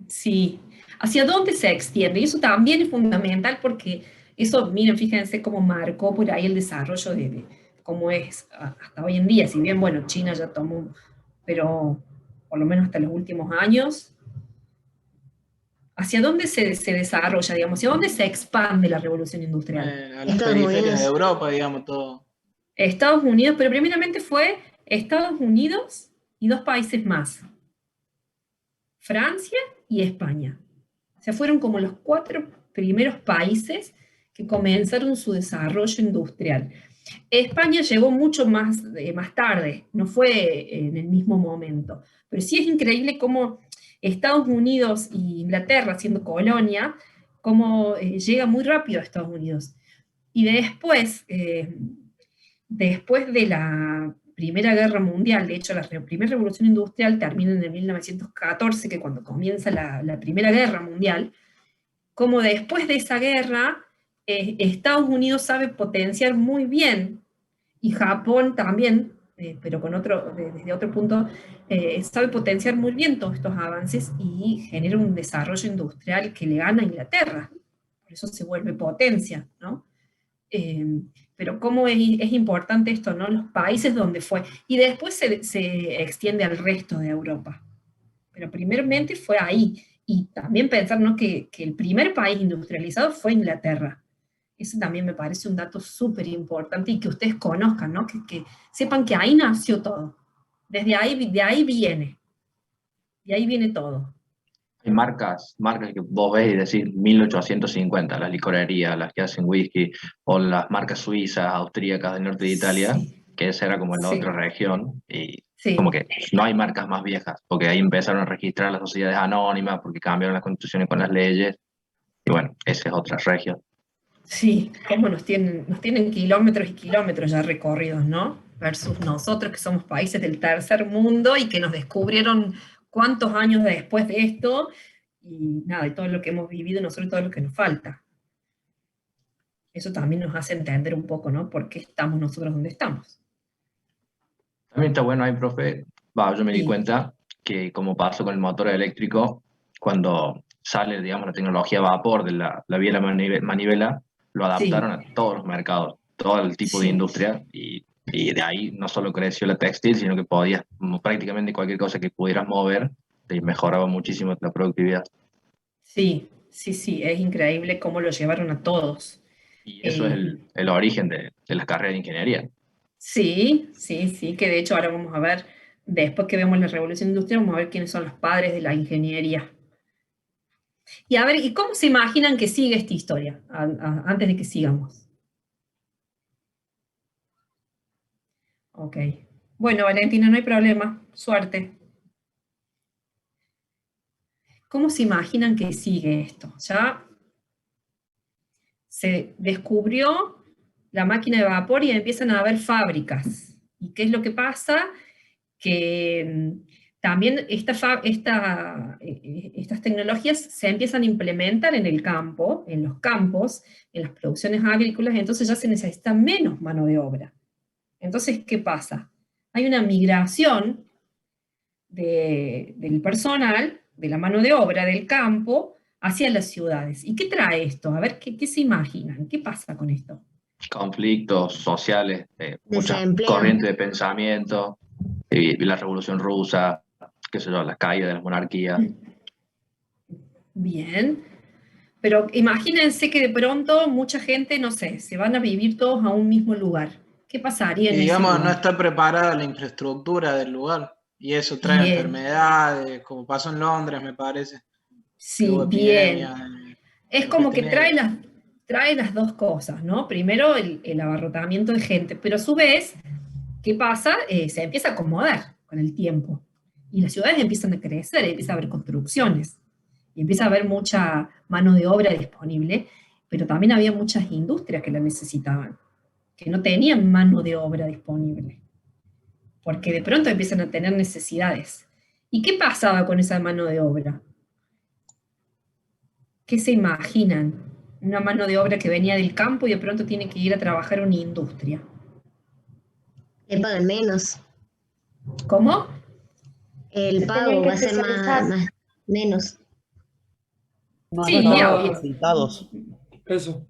sí. ¿Hacia dónde se extiende? Y eso también es fundamental porque eso, miren, fíjense cómo marcó por ahí el desarrollo de cómo es hasta hoy en día. Si bien, bueno, China ya tomó, pero por lo menos hasta los últimos años, ¿hacia dónde se desarrolla, digamos? ¿Hacia dónde se expande la revolución industrial? A las periferias de Europa, digamos, todo. Estados Unidos, pero primeramente fue Estados Unidos y 2 países más. Francia y España. O sea, fueron como los 4 primeros países que comenzaron su desarrollo industrial. España llegó mucho más tarde, no fue en el mismo momento. Pero sí es increíble cómo Estados Unidos e Inglaterra, siendo colonia, cómo llega muy rápido a Estados Unidos. Y después de la Primera Guerra Mundial, de hecho la primera revolución industrial termina en el 1914, que cuando comienza la Primera Guerra Mundial, como después de esa guerra, Estados Unidos sabe potenciar muy bien, y Japón también, pero desde otro punto, sabe potenciar muy bien todos estos avances y genera un desarrollo industrial que le gana a Inglaterra. Por eso se vuelve potencia, ¿no? Pero cómo es importante esto, ¿no? Los países donde fue. Y después se extiende al resto de Europa. Pero primeramente fue ahí. Y también pensar, ¿no? que el primer país industrializado fue Inglaterra. Eso también me parece un dato súper importante y que ustedes conozcan, ¿no? Que sepan que ahí nació todo. De ahí viene todo. Hay marcas que vos ves y decís 1850, las licorerías, las que hacen whisky, o las marcas suizas, austríacas del norte de Italia, que esa era como en la otra región, y como que no hay marcas más viejas, porque ahí empezaron a registrar las sociedades anónimas, porque cambiaron las constituciones con las leyes, y bueno, esa es otra región. Sí, como nos tienen kilómetros y kilómetros ya recorridos, ¿no? Versus nosotros que somos países del tercer mundo y que nos descubrieron cuántos años después de esto, y nada, y todo lo que hemos vivido nosotros, todo lo que nos falta. Eso también nos hace entender un poco, ¿no? ¿Por qué estamos nosotros donde estamos? También está bueno ahí, profe, yo me di cuenta que como pasó con el motor eléctrico, cuando sale, digamos, la tecnología a vapor de la biela manivela, lo adaptaron a todos los mercados, todo el tipo de industria, y de ahí no solo creció la textil, sino que podías, prácticamente cualquier cosa que pudieras mover, te mejoraba muchísimo la productividad. Sí, sí, sí, es increíble cómo lo llevaron a todos. Y eso es el origen de las carreras de ingeniería. Sí, sí, sí, que de hecho ahora vamos a ver, después que vemos la revolución industrial, vamos a ver quiénes son los padres de la ingeniería. Y a ver, ¿y cómo se imaginan que sigue esta historia? Antes de que sigamos. Ok. Bueno, Valentina, no hay problema. Suerte. ¿Cómo se imaginan que sigue esto? Ya se descubrió la máquina de vapor y empiezan a haber fábricas. ¿Y qué es lo que pasa? Que también estas tecnologías se empiezan a implementar en el campo, en los campos, en las producciones agrícolas, entonces ya se necesita menos mano de obra. Entonces, ¿qué pasa? Hay una migración del personal, de la mano de obra del campo, hacia las ciudades. ¿Y qué trae esto? A ver, ¿qué se imaginan? ¿Qué pasa con esto? Conflictos sociales, muchas Desempleo. corrientes de pensamiento, la Revolución Rusa, qué sé yo, la caída de las monarquías. Bien, pero imagínense que de pronto mucha gente, no sé, se van a vivir todos a un mismo lugar. ¿Qué pasaría Y en ese digamos, no lugar? está preparada la infraestructura del lugar. Y eso trae Bien. enfermedades, como pasó en Londres, me parece. Sí, Hubo bien. epidemia, Es la como peste que negra. trae las dos cosas, ¿no? Primero el abarrotamiento de gente, pero a su vez, ¿qué pasa? Se empieza a acomodar con el tiempo. Y las ciudades empiezan a crecer, empieza a haber construcciones, y empieza a haber mucha mano de obra disponible, pero también había muchas industrias que la necesitaban, que no tenían mano de obra disponible, porque de pronto empiezan a tener necesidades. ¿Y qué pasaba con esa mano de obra? ¿Qué se imaginan? Una mano de obra que venía del campo y de pronto tiene que ir a trabajar en una industria. Le pagan menos. ¿Cómo? El Se pago tenían que va a ser especializar. menos. No Sí, estaban obvio. capacitados. Eso.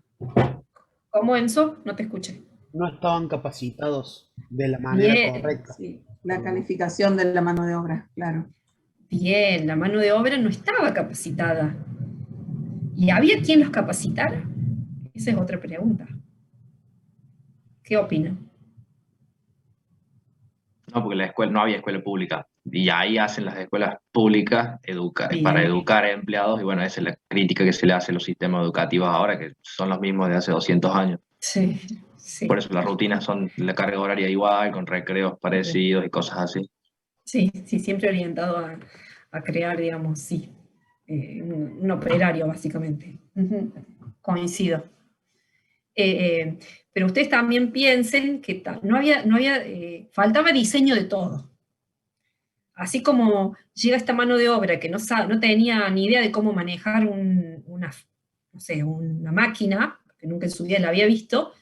¿Cómo, Enzo? No te escuché. No estaban capacitados de la manera Bien, correcta. Sí, la calificación de la mano de obra, claro. bien, la mano de obra no estaba capacitada. ¿Y había quien los capacitara? Esa es otra pregunta. ¿Qué opinan? No, porque la escuela, no había escuela pública. Y ahí hacen las escuelas públicas para Bien. educar a empleados. Y bueno, esa es la crítica que se le hace a los sistemas educativos ahora, que son los mismos de hace 200 años. Sí, sí. Por eso las rutinas son la carga horaria igual, con recreos parecidos y cosas así. Sí, sí, siempre orientado a crear, digamos, sí, un operario, básicamente. Ujú, coincido. Pero ustedes también piensen que faltaba diseño de todo. Así como llega esta mano de obra que no tenía ni idea de cómo manejar una máquina, que nunca en su vida la había visto,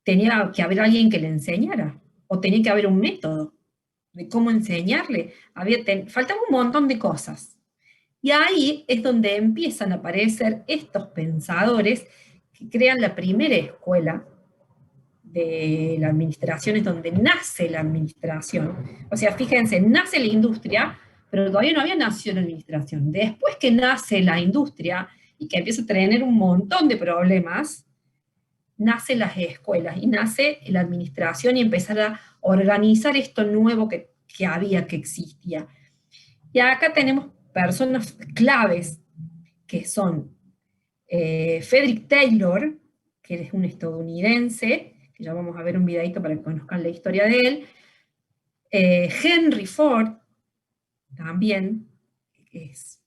tenía que haber alguien que le enseñara, o tenía que haber un método de cómo enseñarle. Faltaba un montón de cosas. Y ahí es donde empiezan a aparecer estos pensadores que crean la primera escuela de la administración, es donde nace la administración. O sea, fíjense, nace la industria, pero todavía no había nacido la administración. Después que nace la industria y que empieza a tener un montón de problemas, nacen las escuelas y nace la administración y empezar a organizar esto nuevo que existía. Y acá tenemos personas claves que son Frederick Taylor, que es un estadounidense, que ya vamos a ver un videito para que conozcan la historia de él, Henry Ford, también, es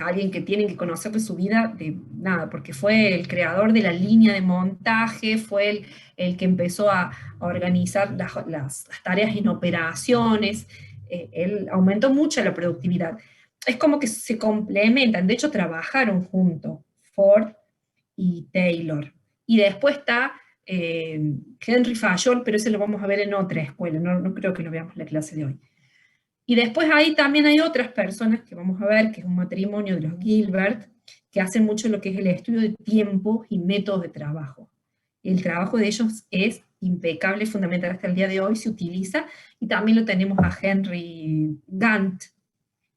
alguien que tienen que conocer de su vida de nada, porque fue el creador de la línea de montaje, fue el que empezó a organizar las tareas en operaciones, él aumentó mucho la productividad. Es como que se complementan, de hecho trabajaron juntos, Ford y Taylor. Y después está Henry Fayol, pero ese lo vamos a ver en otra escuela, no creo que lo veamos en la clase de hoy. Y después ahí también hay otras personas que vamos a ver, que es un matrimonio de los Gilbert, que hacen mucho lo que es el estudio de tiempos y métodos de trabajo. El trabajo de ellos es impecable, fundamental hasta el día de hoy, se utiliza, y también lo tenemos a Henry Gantt,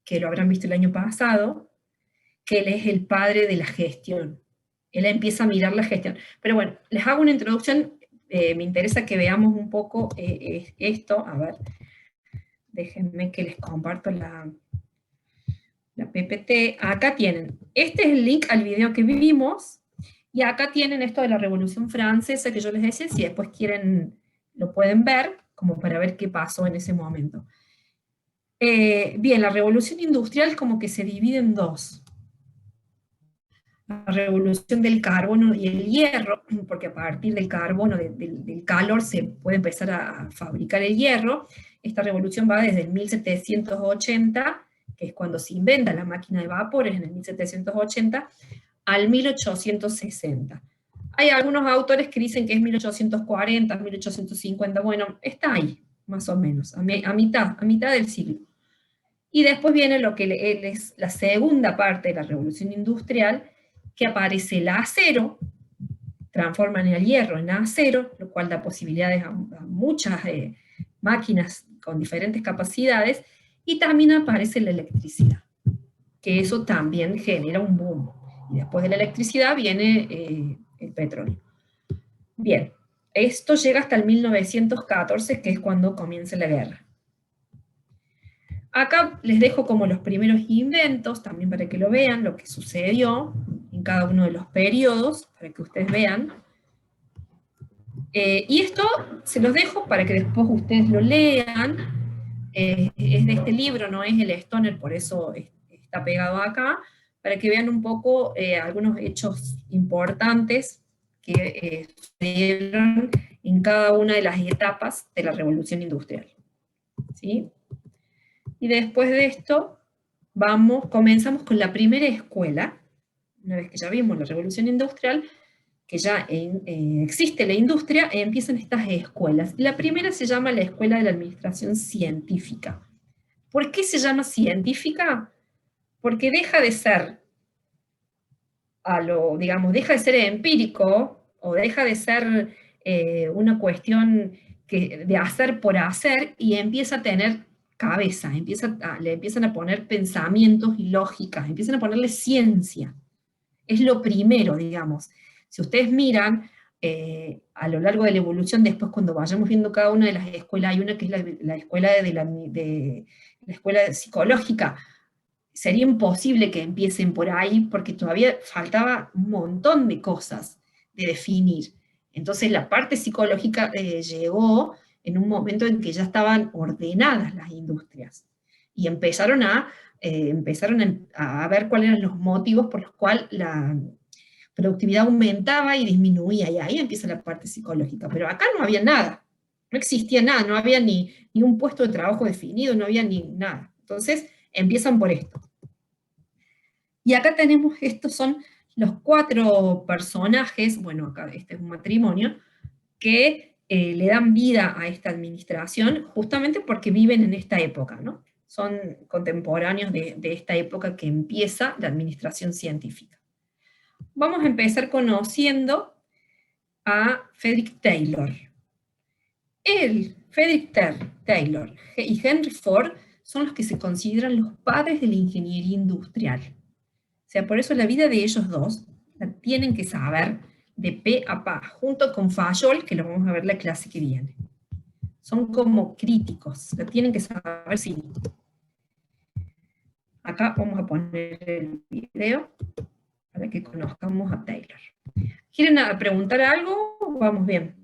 que lo habrán visto el año pasado, que él es el padre de la gestión. Él empieza a mirar la gestión. Pero bueno, les hago una introducción, me interesa que veamos un poco esto. A ver, déjenme que les comparto la PPT. Acá tienen, este es el link al video que vimos, y acá tienen esto de la Revolución Francesa que yo les decía, si después quieren lo pueden ver, como para ver qué pasó en ese momento. Bien, la Revolución Industrial como que se divide en dos. La revolución del carbono y el hierro, porque a partir del carbono, del calor, se puede empezar a fabricar el hierro. Esta revolución va desde el 1780, que es cuando se inventa la máquina de vapores, en el 1780, al 1860. Hay algunos autores que dicen que es 1840, 1850, bueno, está ahí, más o menos, a mitad del siglo. Y después viene lo que es la segunda parte de la revolución industrial, que aparece el acero, transforman el hierro en acero, lo cual da posibilidades a muchas máquinas con diferentes capacidades, y también aparece la electricidad, que eso también genera un boom. Y después de la electricidad viene el petróleo. Bien, esto llega hasta el 1914, que es cuando comienza la guerra. Acá les dejo como los primeros inventos, también para que lo vean, lo que sucedió en cada uno de los periodos, para que ustedes vean. Y esto se los dejo para que después ustedes lo lean. Es de este libro, no es el Stoner, por eso está pegado acá, para que vean un poco algunos hechos importantes que sucedieron en cada una de las etapas de la Revolución Industrial. ¿Sí? Y después de esto, comenzamos con la primera escuela, una vez que ya vimos la Revolución Industrial, que ya existe la industria, empiezan estas escuelas. La primera se llama la Escuela de la Administración Científica. ¿Por qué se llama científica? Porque deja de ser deja de ser empírico, o deja de ser una cuestión de hacer por hacer, y empieza a tener cabeza, le empiezan a poner pensamientos y lógicas, empiezan a ponerle ciencia. Es lo primero, digamos. Si ustedes miran, a lo largo de la evolución, después cuando vayamos viendo cada una de las escuelas, hay una que es la escuela la escuela psicológica. Sería imposible que empiecen por ahí, porque todavía faltaba un montón de cosas de definir. Entonces la parte psicológica llegó en un momento en que ya estaban ordenadas las industrias, y empezaron a ver cuáles eran los motivos por los cuales la productividad aumentaba y disminuía, y ahí empieza la parte psicológica. Pero acá no había nada, no existía nada, no había ni un puesto de trabajo definido, no había ni nada. Entonces empiezan por esto. Y acá tenemos, estos son los 4 personajes, bueno, acá este es un matrimonio, que le dan vida a esta administración, justamente porque viven en esta época, ¿no? Son contemporáneos de esta época que empieza la administración científica. Vamos a empezar conociendo a Frederick Taylor. Frederick Taylor y Henry Ford son los que se consideran los padres de la ingeniería industrial. O sea, por eso la vida de ellos dos la tienen que saber de pe a pa, junto con Fayol, que lo vamos a ver la clase que viene. Son como críticos, la tienen que saber, sí. Acá vamos a poner el video para que conozcamos a Taylor. ¿Quieren preguntar algo? Vamos bien.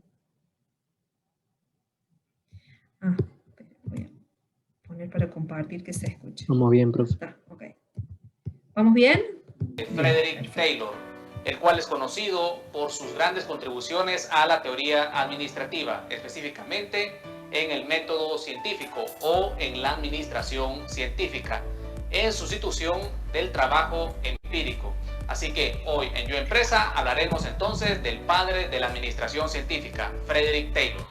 Voy a poner para compartir que se escuche. Vamos bien, profe. Okay. ¿Vamos bien? Frederick Taylor, el cual es conocido por sus grandes contribuciones a la teoría administrativa, específicamente en el método científico o en la administración científica, en sustitución del trabajo empírico. Así que hoy en Yo Empresa hablaremos entonces del padre de la administración científica, Frederick Taylor.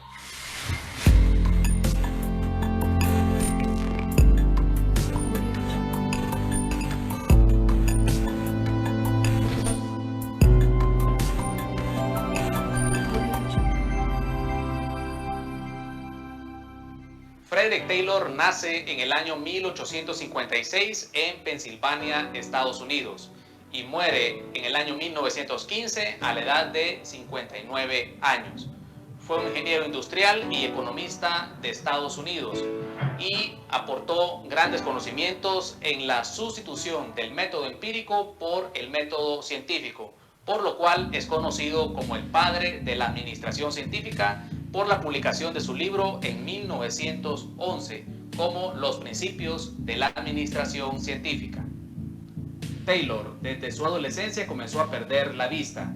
Frederick Taylor nace en el año 1856 en Pensilvania, Estados Unidos. y muere en el año 1915 a la edad de 59 años. Fue un ingeniero industrial y economista de Estados Unidos y aportó grandes conocimientos en la sustitución del método empírico por el método científico, por lo cual es conocido como el padre de la administración científica por la publicación de su libro en 1911 como Los principios de la administración científica. Taylor, desde su adolescencia, comenzó a perder la vista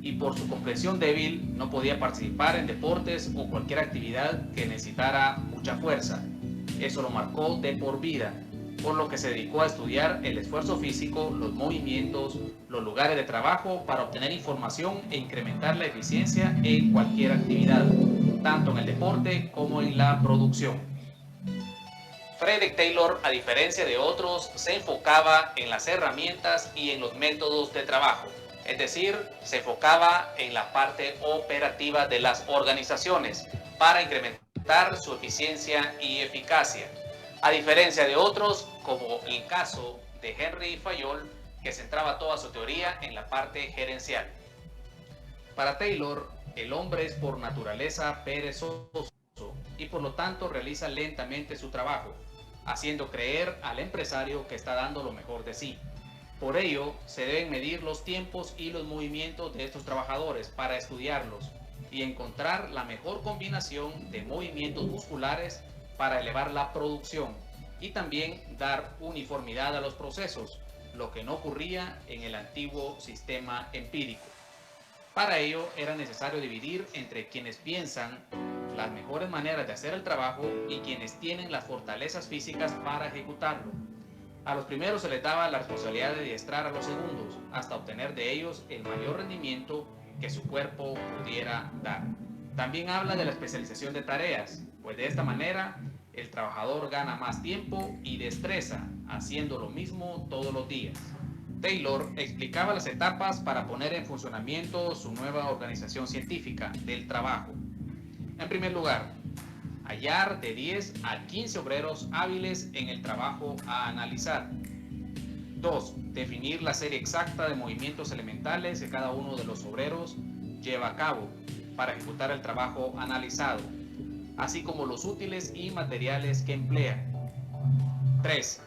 y por su complexión débil no podía participar en deportes o cualquier actividad que necesitara mucha fuerza. Eso lo marcó de por vida, por lo que se dedicó a estudiar el esfuerzo físico, los movimientos, los lugares de trabajo para obtener información e incrementar la eficiencia en cualquier actividad, tanto en el deporte como en la producción. Frederick Taylor, a diferencia de otros, se enfocaba en las herramientas y en los métodos de trabajo. Es decir, se enfocaba en la parte operativa de las organizaciones para incrementar su eficiencia y eficacia. A diferencia de otros, como el caso de Henry Fayol, que centraba toda su teoría en la parte gerencial. Para Taylor, el hombre es por naturaleza perezoso y por lo tanto realiza lentamente su trabajo, haciendo creer al empresario que está dando lo mejor de sí. Por ello, se deben medir los tiempos y los movimientos de estos trabajadores para estudiarlos y encontrar la mejor combinación de movimientos musculares para elevar la producción y también dar uniformidad a los procesos, lo que no ocurría en el antiguo sistema empírico. Para ello, era necesario dividir entre quienes piensan las mejores maneras de hacer el trabajo y quienes tienen las fortalezas físicas para ejecutarlo. A los primeros se les daba la responsabilidad de adiestrar a los segundos hasta obtener de ellos el mayor rendimiento que su cuerpo pudiera dar. También habla de la especialización de tareas, pues de esta manera el trabajador gana más tiempo y destreza haciendo lo mismo todos los días. Taylor explicaba las etapas para poner en funcionamiento su nueva organización científica del trabajo. En primer lugar, hallar de 10 a 15 obreros hábiles en el trabajo a analizar. 2. Definir la serie exacta de movimientos elementales que cada uno de los obreros lleva a cabo para ejecutar el trabajo analizado, así como los útiles y materiales que emplea. 3.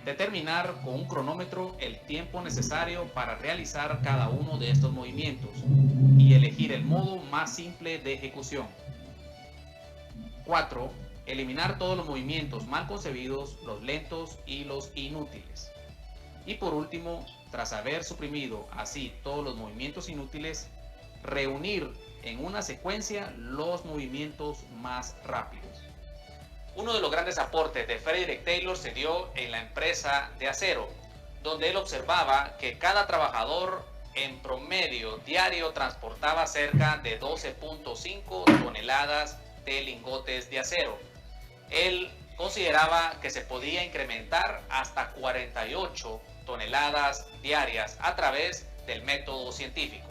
Determinar con un cronómetro el tiempo necesario para realizar cada uno de estos movimientos y elegir el modo más simple de ejecución. 4. Eliminar todos los movimientos mal concebidos, los lentos y los inútiles. Y por último, tras haber suprimido así todos los movimientos inútiles, reunir en una secuencia los movimientos más rápidos. Uno de los grandes aportes de Frederick Taylor se dio en la empresa de acero, donde él observaba que cada trabajador en promedio diario transportaba cerca de 12.5 toneladas de lingotes de acero. Él consideraba que se podía incrementar hasta 48 toneladas diarias a través del método científico.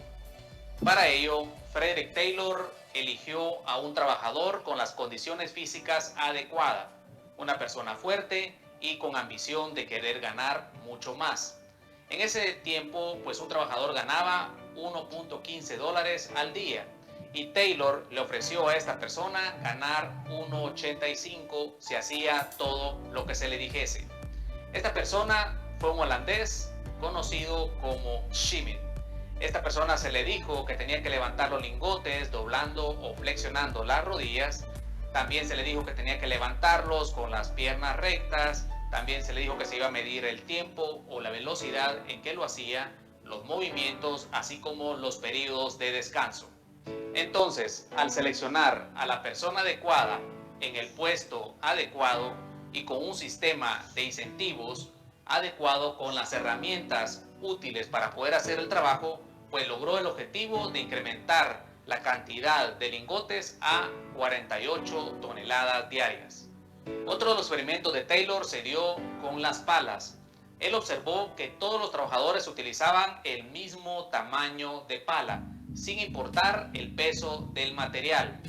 Para ello, Frederick Taylor eligió a un trabajador con las condiciones físicas adecuadas, una persona fuerte y con ambición de querer ganar mucho más. En ese tiempo, pues un trabajador ganaba $1.15 al día y Taylor le ofreció a esta persona ganar $1.85 si hacía todo lo que se le dijese. Esta persona fue un holandés conocido como Schmidt. Esta persona se le dijo que tenía que levantar los lingotes doblando o flexionando las rodillas. También se le dijo que tenía que levantarlos con las piernas rectas. También se le dijo que se iba a medir el tiempo o la velocidad en que lo hacía, los movimientos, así como los periodos de descanso. Entonces, al seleccionar a la persona adecuada en el puesto adecuado y con un sistema de incentivos adecuado con las herramientas útiles para poder hacer el trabajo, pues logró el objetivo de incrementar la cantidad de lingotes a 48 toneladas diarias. Otro de los experimentos de Taylor se dio con las palas. Él observó que todos los trabajadores utilizaban el mismo tamaño de pala, sin importar el peso del material.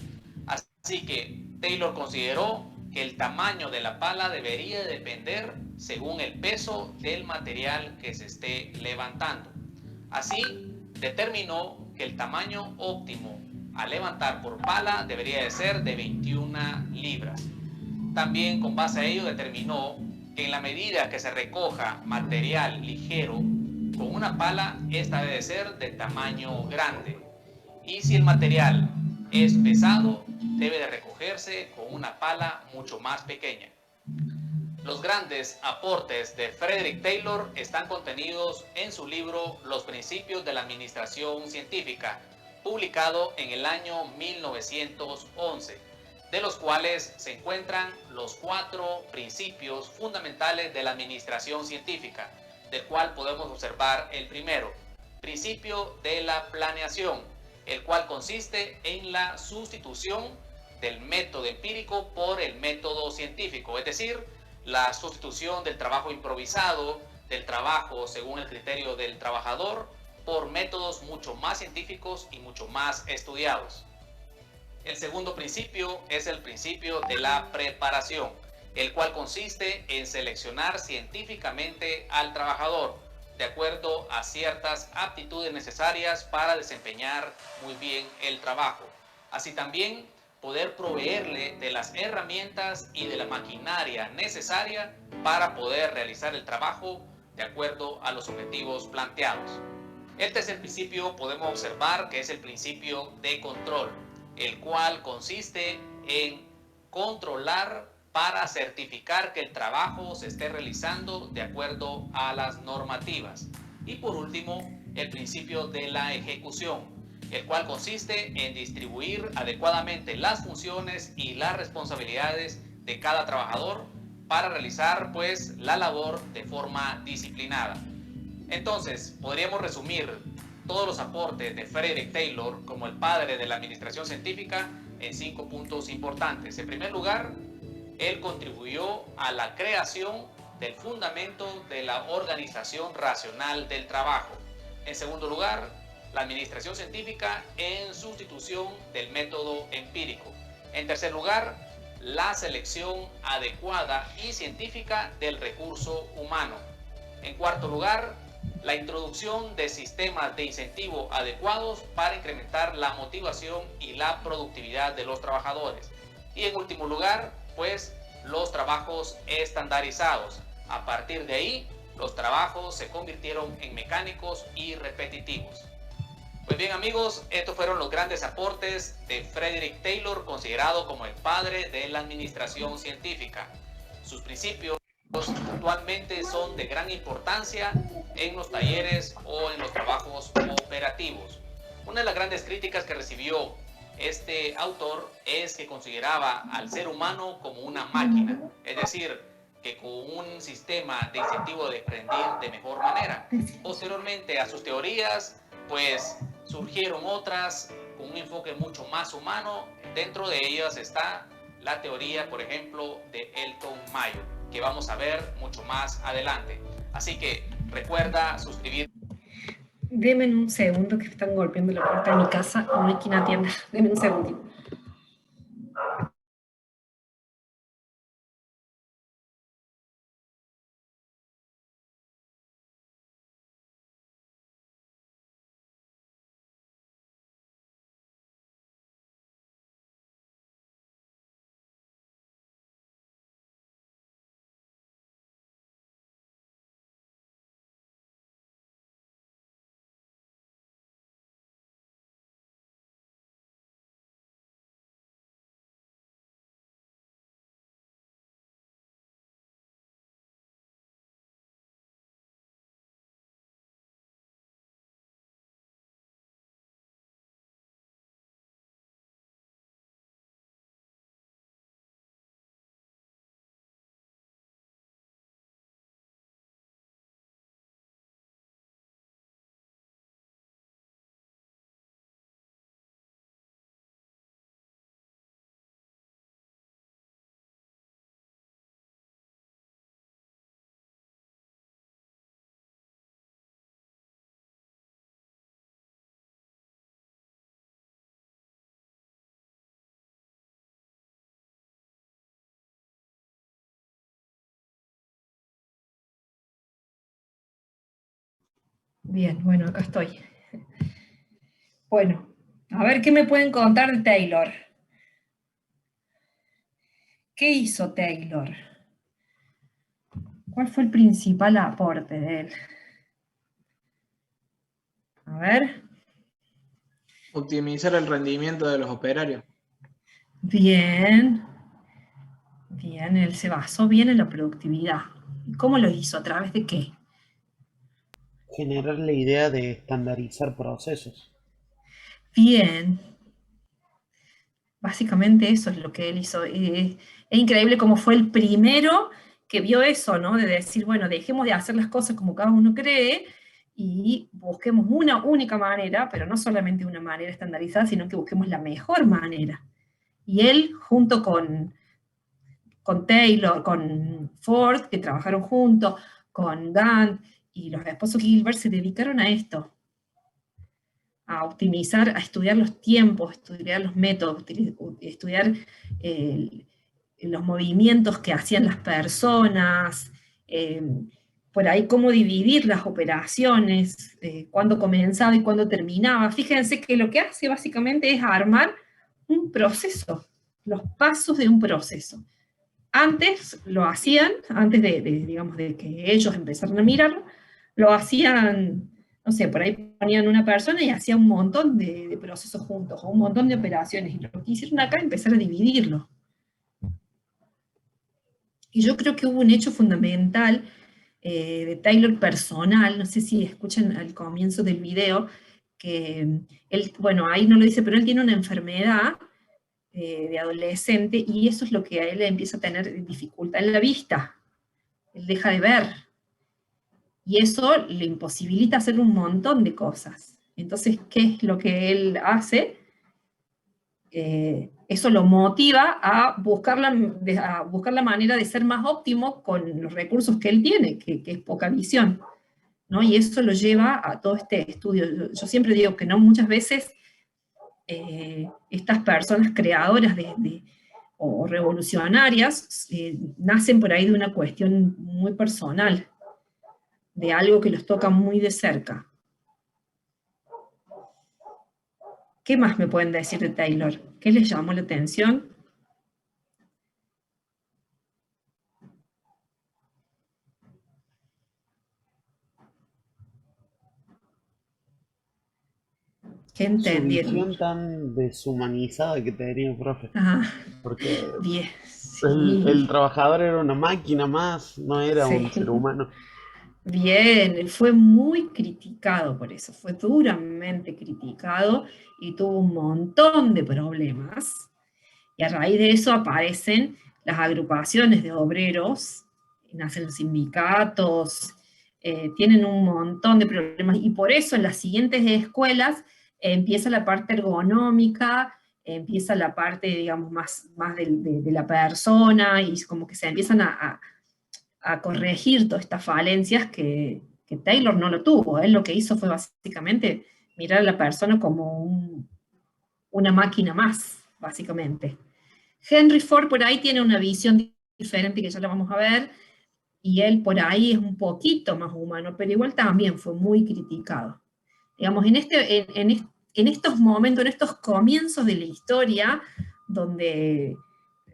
Así que Taylor consideró que el tamaño de la pala debería depender según el peso del material que se esté levantando. Así, determinó que el tamaño óptimo a levantar por pala debería de ser de 21 libras. También con base a ello determinó que en la medida que se recoja material ligero con una pala, esta debe ser de tamaño grande. Y si el material es pesado, debe de recogerse con una pala mucho más pequeña. Los grandes aportes de Frederick Taylor están contenidos en su libro Los Principios de la Administración Científica, publicado en el año 1911, de los cuales se encuentran los 4 principios fundamentales de la administración científica, del cual podemos observar el primero, principio de la planeación, el cual consiste en la sustitución del método empírico por el método científico, es decir, la sustitución del trabajo improvisado, del trabajo según el criterio del trabajador, por métodos mucho más científicos y mucho más estudiados. El segundo principio es el principio de la preparación, el cual consiste en seleccionar científicamente al trabajador, de acuerdo a ciertas aptitudes necesarias para desempeñar muy bien el trabajo. Así también poder proveerle de las herramientas y de la maquinaria necesaria para poder realizar el trabajo de acuerdo a los objetivos planteados. El tercer principio podemos observar que es el principio de control, el cual consiste en controlar para certificar que el trabajo se esté realizando de acuerdo a las normativas. Y por último, el principio de la ejecución, el cual consiste en distribuir adecuadamente las funciones y las responsabilidades de cada trabajador para realizar pues la labor de forma disciplinada. Entonces, podríamos resumir todos los aportes de Frederick Taylor como el padre de la administración científica en 5 puntos importantes. En primer lugar, él contribuyó a la creación del fundamento de la organización racional del trabajo. En segundo lugar, la administración científica en sustitución del método empírico. En tercer lugar, la selección adecuada y científica del recurso humano. En cuarto lugar, la introducción de sistemas de incentivo adecuados para incrementar la motivación y la productividad de los trabajadores. Y en último lugar, pues los trabajos estandarizados. A partir de ahí, los trabajos se convirtieron en mecánicos y repetitivos. Pues bien amigos, estos fueron los grandes aportes de Frederick Taylor, considerado como el padre de la administración científica. Sus principios actualmente son de gran importancia en los talleres o en los trabajos operativos. Una de las grandes críticas que recibió este autor es que consideraba al ser humano como una máquina, es decir, que con un sistema de incentivo de rendir de mejor manera. Posteriormente a sus teorías, pues surgieron otras con un enfoque mucho más humano. Dentro de ellas está la teoría, por ejemplo, de Elton Mayo, que vamos a ver mucho más adelante. Así que recuerda suscribirte. Deme un segundo que están golpeando la puerta de mi casa, no hay quien atienda. Deme un segundito. Bien, bueno, acá estoy. Bueno, a ver qué me pueden contar de Taylor. ¿Qué hizo Taylor? ¿Cuál fue el principal aporte de él? A ver. Optimizar el rendimiento de los operarios. Bien. Bien, él se basó bien en la productividad. ¿Y cómo lo hizo? ¿A través de qué? Generar la idea de estandarizar procesos. Bien. Básicamente eso es lo que él hizo. Es increíble cómo fue el primero que vio eso, ¿no? De decir, bueno, dejemos de hacer las cosas como cada uno cree y busquemos una única manera, pero no solamente una manera estandarizada, sino que busquemos la mejor manera. Y él, junto con Taylor, con Ford, que trabajaron juntos, con Gantt y los esposos Gilbert, se dedicaron a esto, a optimizar, a estudiar los tiempos, a estudiar los métodos, estudiar los movimientos que hacían las personas, por ahí cómo dividir las operaciones, cuándo comenzaba y cuándo terminaba. Fíjense que lo que hace básicamente es armar un proceso, los pasos de un proceso. Antes lo hacían, antes digamos, de que ellos empezaran a mirarlo, lo hacían, no sé, por ahí ponían una persona y hacía un montón de procesos juntos, o un montón de operaciones, y lo que hicieron acá es empezar a dividirlo. Y yo creo que hubo un hecho fundamental de Taylor personal, no sé si escuchan al comienzo del video, que él, bueno, ahí no lo dice, pero él tiene una enfermedad de adolescente, y eso es lo que a él empieza a tener dificultad en la vista. Él deja de ver. Y eso le imposibilita hacer un montón de cosas. Entonces, ¿qué es lo que él hace? Eso lo motiva a buscar la manera de ser más óptimo con los recursos que él tiene, que es poca visión, ¿no? Y eso lo lleva a todo este estudio. Yo siempre digo que no, muchas veces estas personas creadoras o revolucionarias nacen por ahí de una cuestión muy personal, de algo que los toca muy de cerca. ¿Qué más me pueden decir de Taylor? ¿Qué les llamó la atención? ¿Qué entendieron? Su visión tan deshumanizada que tenía el profe. Ah, porque bien, sí. el trabajador era una máquina más, no era Sí. un ser humano. Bien, él fue muy criticado por eso, fue duramente criticado y tuvo un montón de problemas. Y a raíz de eso aparecen las agrupaciones de obreros, nacen los sindicatos, tienen un montón de problemas, y por eso en las siguientes escuelas empieza la parte ergonómica, empieza la parte, digamos, más de la persona, y como que se empiezan a corregir todas estas falencias que Taylor no lo tuvo. Él lo que hizo fue básicamente mirar a la persona como una máquina más, básicamente. Henry Ford por ahí tiene una visión diferente, que ya la vamos a ver, y él por ahí es un poquito más humano, pero igual también fue muy criticado. Digamos, en estos momentos, en estos comienzos de la historia, donde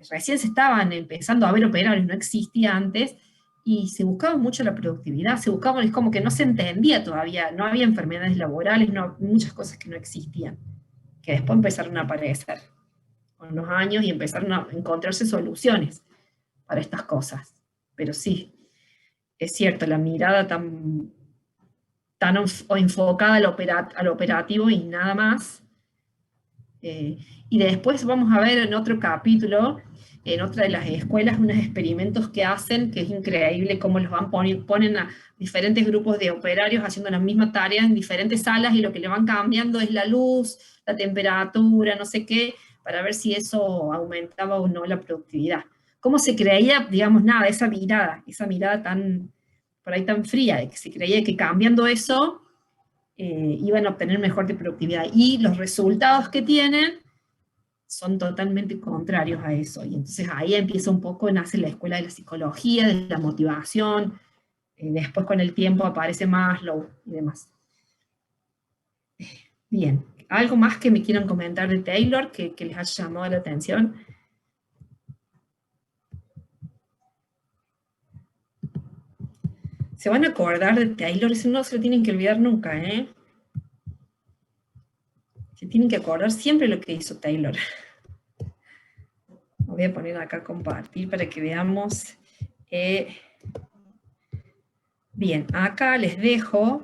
recién se estaban empezando a ver operarios, no existía antes, y se buscaba mucho la productividad, es como que no se entendía todavía, no había enfermedades laborales, muchas cosas que no existían, que después empezaron a aparecer con los años y empezaron a encontrarse soluciones para estas cosas. Pero sí, es cierto, la mirada tan enfocada al operativo y nada más. Y después vamos a ver en otro capítulo, en otra de las escuelas, unos experimentos que hacen, que es increíble cómo los ponen a diferentes grupos de operarios haciendo la misma tarea en diferentes salas, y lo que le van cambiando es la luz, la temperatura, no sé qué, para ver si eso aumentaba o no la productividad. ¿Cómo se creía, digamos, nada, esa mirada por ahí tan fría, de que se creía que cambiando eso iban a obtener mejor de productividad? Y los resultados que tienen son totalmente contrarios a eso. Y entonces ahí empieza un poco, nace la escuela de la psicología, de la motivación, después con el tiempo aparece Maslow y demás. Bien, ¿algo más que me quieran comentar de Taylor que les haya llamado la atención? Se van a acordar de Taylor, eso no se lo tienen que olvidar nunca, ¿eh? Se tienen que acordar siempre lo que hizo Taylor. Voy a poner acá compartir para que veamos. Bien, acá les dejo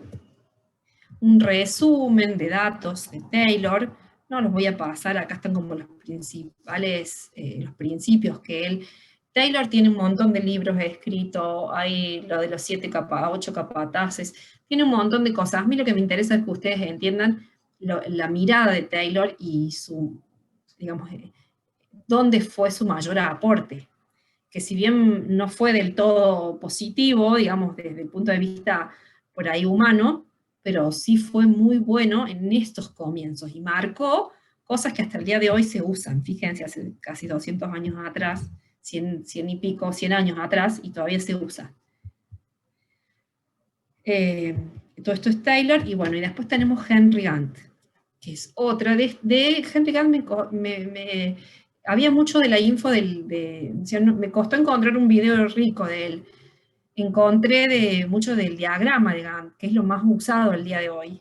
un resumen de datos de Taylor. No los voy a pasar, acá están como los principales, los principios que él... Taylor tiene un montón de libros escritos, hay lo de los 8 capataces, tiene un montón de cosas. A mí lo que me interesa es que ustedes entiendan la mirada de Taylor y su, digamos, dónde fue su mayor aporte. Que si bien no fue del todo positivo, digamos, desde el punto de vista por ahí humano, pero sí fue muy bueno en estos comienzos y marcó cosas que hasta el día de hoy se usan. Fíjense, hace casi 200 años atrás, 100 y pico, 100 años atrás, y todavía se usa. Todo esto es Taylor, y bueno, y después tenemos Henry Gantt, que es otra. De Henry Gantt había mucho de la info me costó encontrar un video rico de él. Encontré mucho del diagrama de Gantt, que es lo más usado el día de hoy.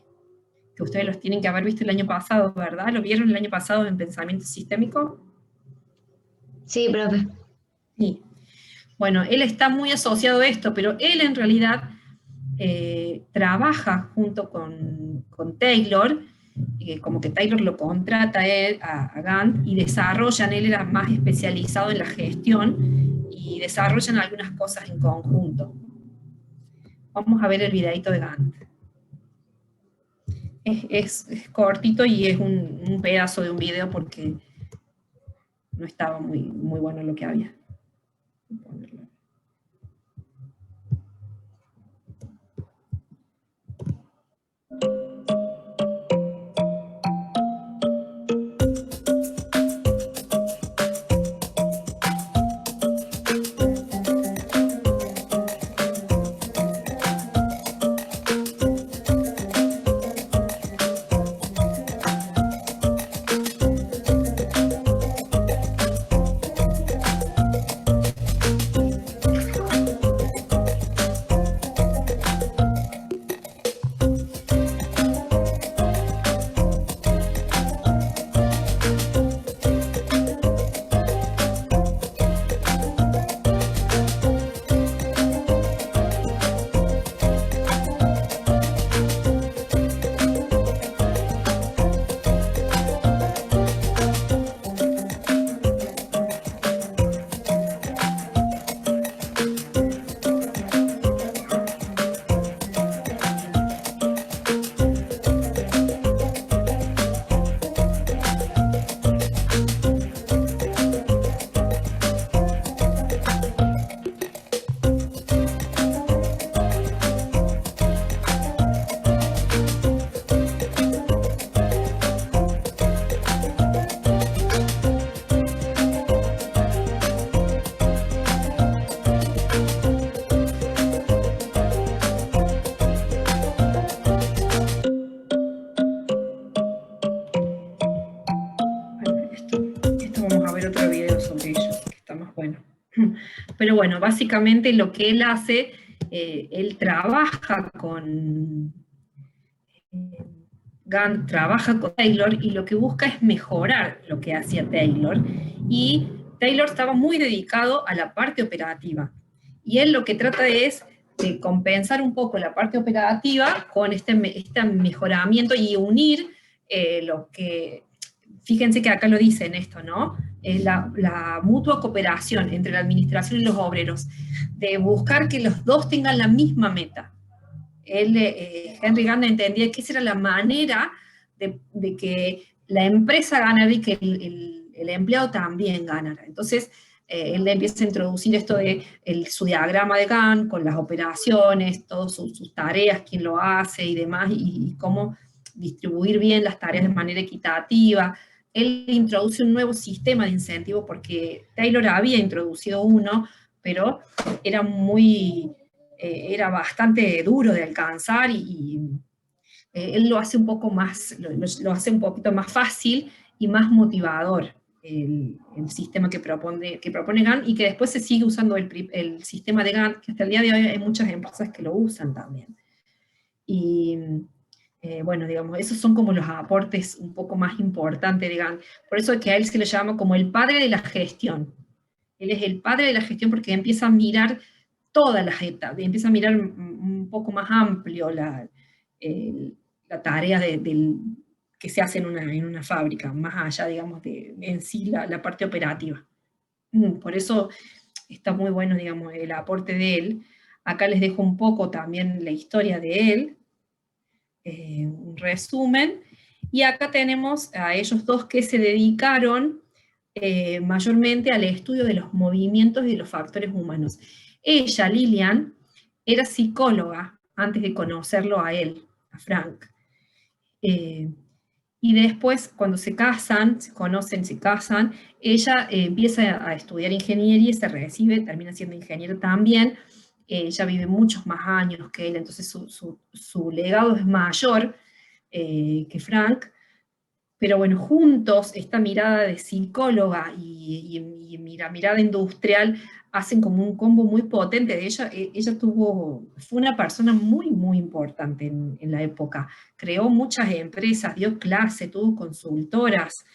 Que ustedes los tienen que haber visto el año pasado, ¿verdad? ¿Lo vieron el año pasado en Pensamiento Sistémico? Sí, profe. Sí. Bueno, él está muy asociado a esto, pero él en realidad trabaja junto con Taylor, como que Taylor lo contrata a Gantt y desarrollan, él era más especializado en la gestión y desarrollan algunas cosas en conjunto. Vamos a ver el videito de Gantt. Es cortito y es un pedazo de un video porque no estaba muy bueno lo que había. Voy a ponerlo. Pero bueno, básicamente lo que él hace, él trabaja con Gantt, trabaja con Taylor, y lo que busca es mejorar lo que hacía Taylor, y Taylor estaba muy dedicado a la parte operativa, y él lo que trata es de compensar un poco la parte operativa con este mejoramiento y unir lo que, fíjense que acá lo dicen esto, ¿no? La mutua cooperación entre la administración y los obreros, de buscar que los dos tengan la misma meta. Henry Gantt entendía que esa era la manera de que la empresa ganara y que el empleado también ganara. Entonces, él empieza a introducir esto de su diagrama de Gantt, con las operaciones, todas sus tareas, quién lo hace y demás, y cómo distribuir bien las tareas de manera equitativa. Él introduce un nuevo sistema de incentivo, porque Taylor había introducido uno, pero era bastante duro de alcanzar, y él lo hace un poco más, lo hace un poquito más fácil y más motivador el sistema que propone Gantt, y que después se sigue usando el sistema de Gantt, que hasta el día de hoy hay muchas empresas que lo usan también. Y bueno, digamos, esos son como los aportes un poco más importantes de Gantt. Por eso es que a él se le llama como el padre de la gestión. Él es el padre de la gestión porque empieza a mirar todas las etapas, empieza a mirar un poco más amplio la tarea que se hace en una fábrica, más allá, digamos, de en sí la parte operativa. Por eso está muy bueno, digamos, el aporte de él. Acá les dejo un poco también la historia de él, un resumen, y acá tenemos a ellos dos que se dedicaron mayormente al estudio de los movimientos y de los factores humanos. Ella, Lilian, era psicóloga antes de conocerlo a él, a Frank. Y después, cuando se casan, se conocen, se casan, ella empieza a estudiar ingeniería, se recibe, termina siendo ingeniera también. Ella vive muchos más años que él, entonces su legado es mayor que Frank. Pero bueno, juntos, esta mirada de psicóloga y mirada industrial hacen como un combo muy potente. De ella fue una persona muy, muy importante en la época. Creó muchas empresas, dio clases, tuvo consultoras.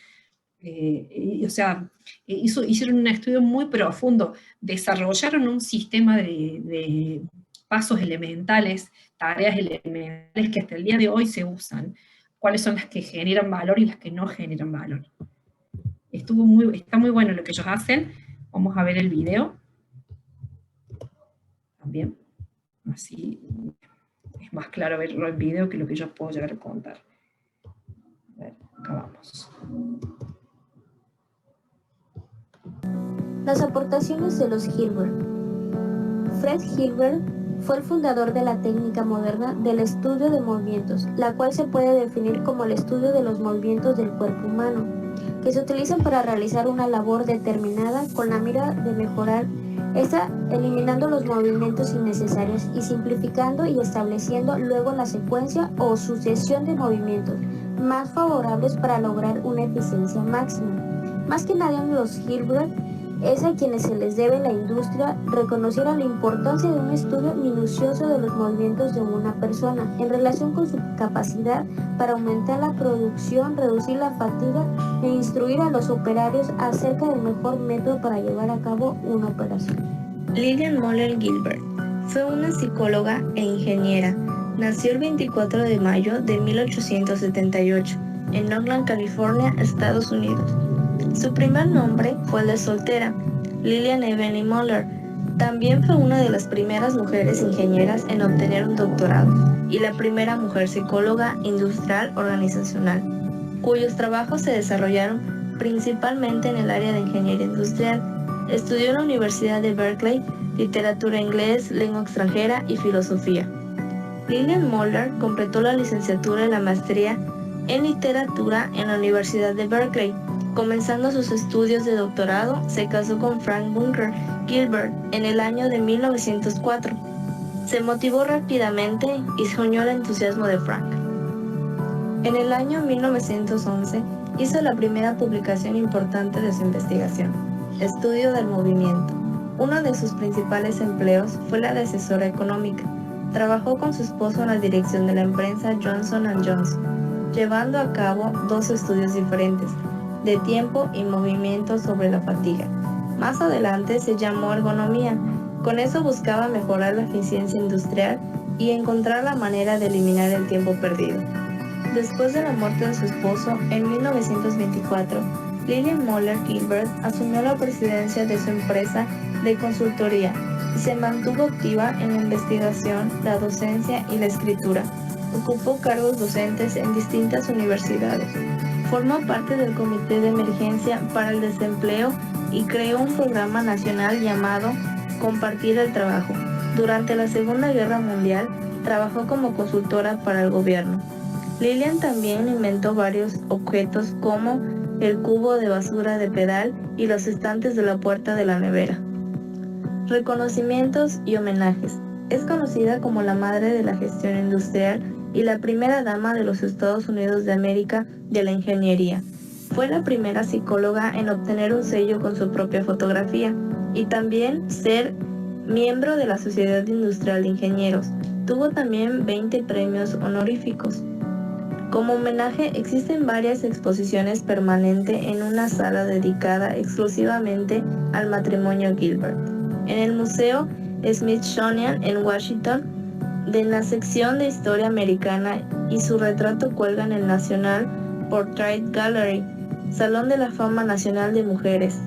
O sea, hicieron un estudio muy profundo. Desarrollaron un sistema de pasos elementales, tareas elementales que hasta el día de hoy se usan. Cuáles son las que generan valor y las que no generan valor. Está muy bueno lo que ellos hacen. Vamos a ver el video. También. Así es más claro verlo en video que lo que yo puedo llegar a contar. A ver, acá vamos. Las aportaciones de los Hilbert. Fred Hilbert fue el fundador de la técnica moderna del estudio de movimientos, la cual se puede definir como el estudio de los movimientos del cuerpo humano, que se utilizan para realizar una labor determinada con la mira de mejorar esta, eliminando los movimientos innecesarios y simplificando y estableciendo luego la secuencia o sucesión de movimientos más favorables para lograr una eficiencia máxima. Más que nadie, los Hilbert es a quienes se les debe la industria reconociera la importancia de un estudio minucioso de los movimientos de una persona en relación con su capacidad para aumentar la producción, reducir la fatiga e instruir a los operarios acerca del mejor método para llevar a cabo una operación. Lillian Moller Gilbert fue una psicóloga e ingeniera. Nació el 24 de mayo de 1878 en Oakland, California, Estados Unidos. Su primer nombre fue el de soltera, Lillian Evelyn Moller. También fue una de las primeras mujeres ingenieras en obtener un doctorado y la primera mujer psicóloga industrial organizacional, cuyos trabajos se desarrollaron principalmente en el área de ingeniería industrial. Estudió en la Universidad de Berkeley literatura inglés, lengua extranjera y filosofía. Lillian Moller completó la licenciatura y la maestría en literatura en la Universidad de Berkeley. Comenzando sus estudios de doctorado, se casó con Frank Bunker Gilbert en el año de 1904. Se motivó rápidamente y se unió al entusiasmo de Frank. En el año 1911 hizo la primera publicación importante de su investigación, Estudio del Movimiento. Uno de sus principales empleos fue la de asesora económica. Trabajó con su esposo en la dirección de la empresa Johnson & Johnson, llevando a cabo dos estudios diferentes, de tiempo y movimiento sobre la fatiga. Más adelante se llamó ergonomía. Con eso buscaba mejorar la eficiencia industrial y encontrar la manera de eliminar el tiempo perdido. Después de la muerte de su esposo en 1924, Lillian Moller Gilbert asumió la presidencia de su empresa de consultoría y se mantuvo activa en la investigación, la docencia y la escritura. Ocupó cargos docentes en distintas universidades. Formó parte del Comité de Emergencia para el Desempleo y creó un programa nacional llamado Compartir el Trabajo. Durante la Segunda Guerra Mundial, trabajó como consultora para el gobierno. Lillian también inventó varios objetos como el cubo de basura de pedal y los estantes de la puerta de la nevera. Reconocimientos y homenajes. Es conocida como la madre de la gestión industrial y la primera dama de los Estados Unidos de América de la ingeniería. Fue la primera psicóloga en obtener un sello con su propia fotografía y también ser miembro de la Sociedad Industrial de Ingenieros. Tuvo también 20 premios honoríficos. Como homenaje existen varias exposiciones permanentes en una sala dedicada exclusivamente al matrimonio Gilbert. En el Museo Smithsonian en Washington, de la sección de Historia Americana, y su retrato cuelga en el National Portrait Gallery, Salón de la Fama Nacional de Mujeres.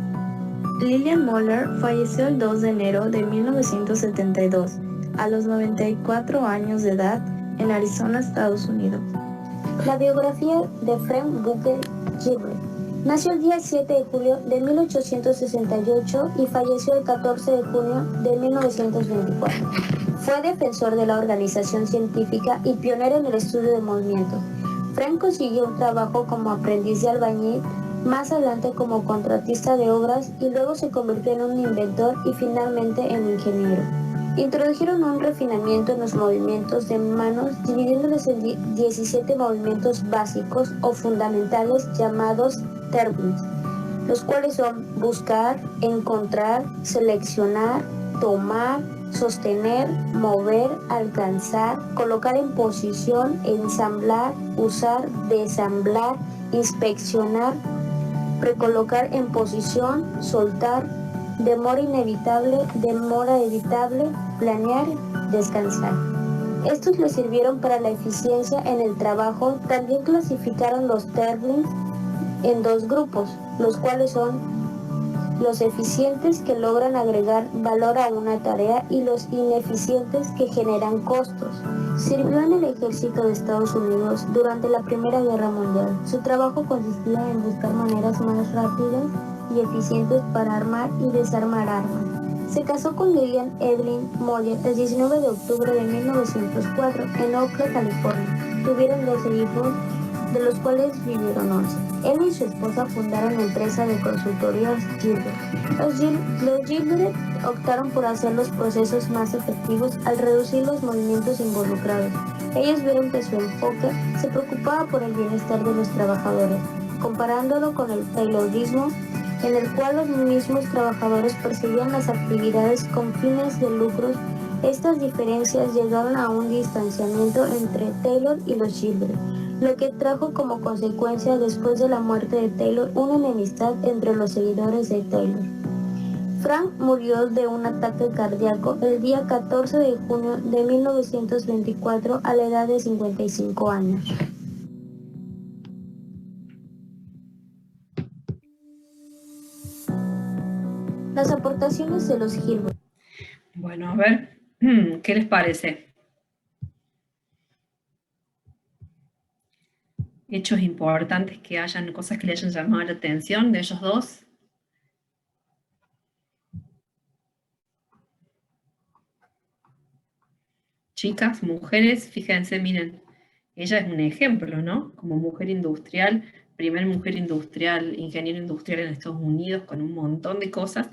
Lillian Moller falleció el 2 de enero de 1972, a los 94 años de edad, en Arizona, Estados Unidos. La biografía de Frank Booker Gilbert. Nació el día 7 de julio de 1868 y falleció el 14 de junio de 1924. Fue defensor de la organización científica y pionero en el estudio de movimiento. Frank consiguió un trabajo como aprendiz de albañil, más adelante como contratista de obras y luego se convirtió en un inventor y finalmente en ingeniero. Introdujeron un refinamiento en los movimientos de manos, dividiéndolos en 17 movimientos básicos o fundamentales llamados termines, los cuales son buscar, encontrar, seleccionar, tomar, sostener, mover, alcanzar, colocar en posición, ensamblar, usar, desamblar, inspeccionar, recolocar en posición, soltar, demora inevitable, demora evitable, planear, descansar. Estos le sirvieron para la eficiencia en el trabajo. También clasificaron los termines en dos grupos, los cuales son los eficientes que logran agregar valor a una tarea y los ineficientes que generan costos. Sirvió en el ejército de Estados Unidos durante la Primera Guerra Mundial. Su trabajo consistía en buscar maneras más rápidas y eficientes para armar y desarmar armas. Se casó con Lillian Evelyn Moller el 19 de octubre de 1904 en Oakland, California. Tuvieron 12 hijos, de los cuales vivieron 11. Él y su esposa fundaron la empresa de consultorías Gilbert. Los Gilbert optaron por hacer los procesos más efectivos al reducir los movimientos involucrados. Ellos vieron que su enfoque se preocupaba por el bienestar de los trabajadores, comparándolo con el Taylorismo, en el cual los mismos trabajadores perseguían las actividades con fines de lucros. Estas diferencias llegaron a un distanciamiento entre Taylor y los Gilbert, lo que trajo como consecuencia, después de la muerte de Taylor, una enemistad entre los seguidores de Taylor. Frank murió de un ataque cardíaco el día 14 de junio de 1924 a la edad de 55 años. Las aportaciones de los Gilbert. Bueno, a ver, ¿qué les parece? Hechos importantes que hayan, cosas que le hayan llamado la atención de ellos dos. Chicas, mujeres, fíjense, miren, ella es un ejemplo, ¿no? Como mujer industrial, primer mujer industrial, ingeniero industrial en Estados Unidos, con un montón de cosas.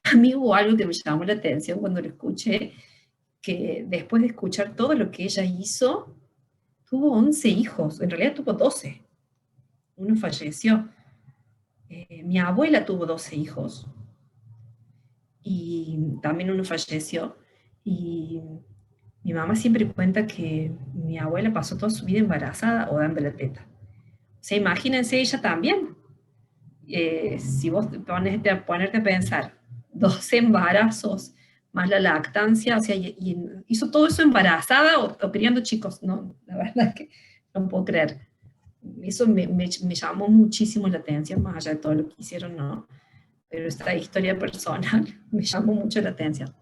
A mí hubo algo que me llamó la atención cuando lo escuché, que después de escuchar todo lo que ella hizo, tuvo 11 hijos, en realidad tuvo 12. Uno falleció. Mi abuela tuvo 12 hijos. Y también uno falleció. Y mi mamá siempre cuenta que mi abuela pasó toda su vida embarazada o dándole teta. O sea, imagínense ella también. Si vos ponerte a pensar, 12 embarazos, más la lactancia, o sea, y hizo todo eso embarazada o criando chicos. No, la verdad es que no puedo creer. Eso me llamó muchísimo la atención, más allá de todo lo que hicieron, ¿no? Pero esta historia personal me llamó mucho la atención.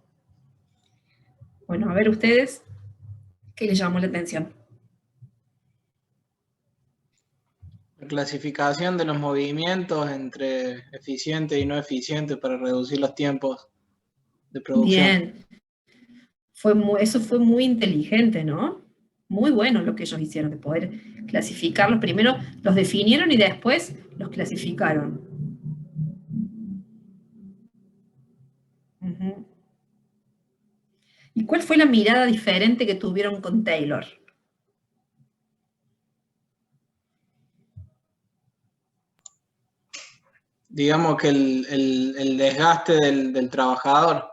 Bueno, a ver ustedes, ¿qué les llamó la atención? La clasificación de los movimientos entre eficiente y no eficiente para reducir los tiempos de producción. Bien. Eso fue muy inteligente, ¿no? Muy bueno lo que ellos hicieron, de poder clasificarlos. Primero los definieron y después los clasificaron. Uh-huh. ¿Y cuál fue la mirada diferente que tuvieron con Taylor? digamos que el desgaste del trabajador.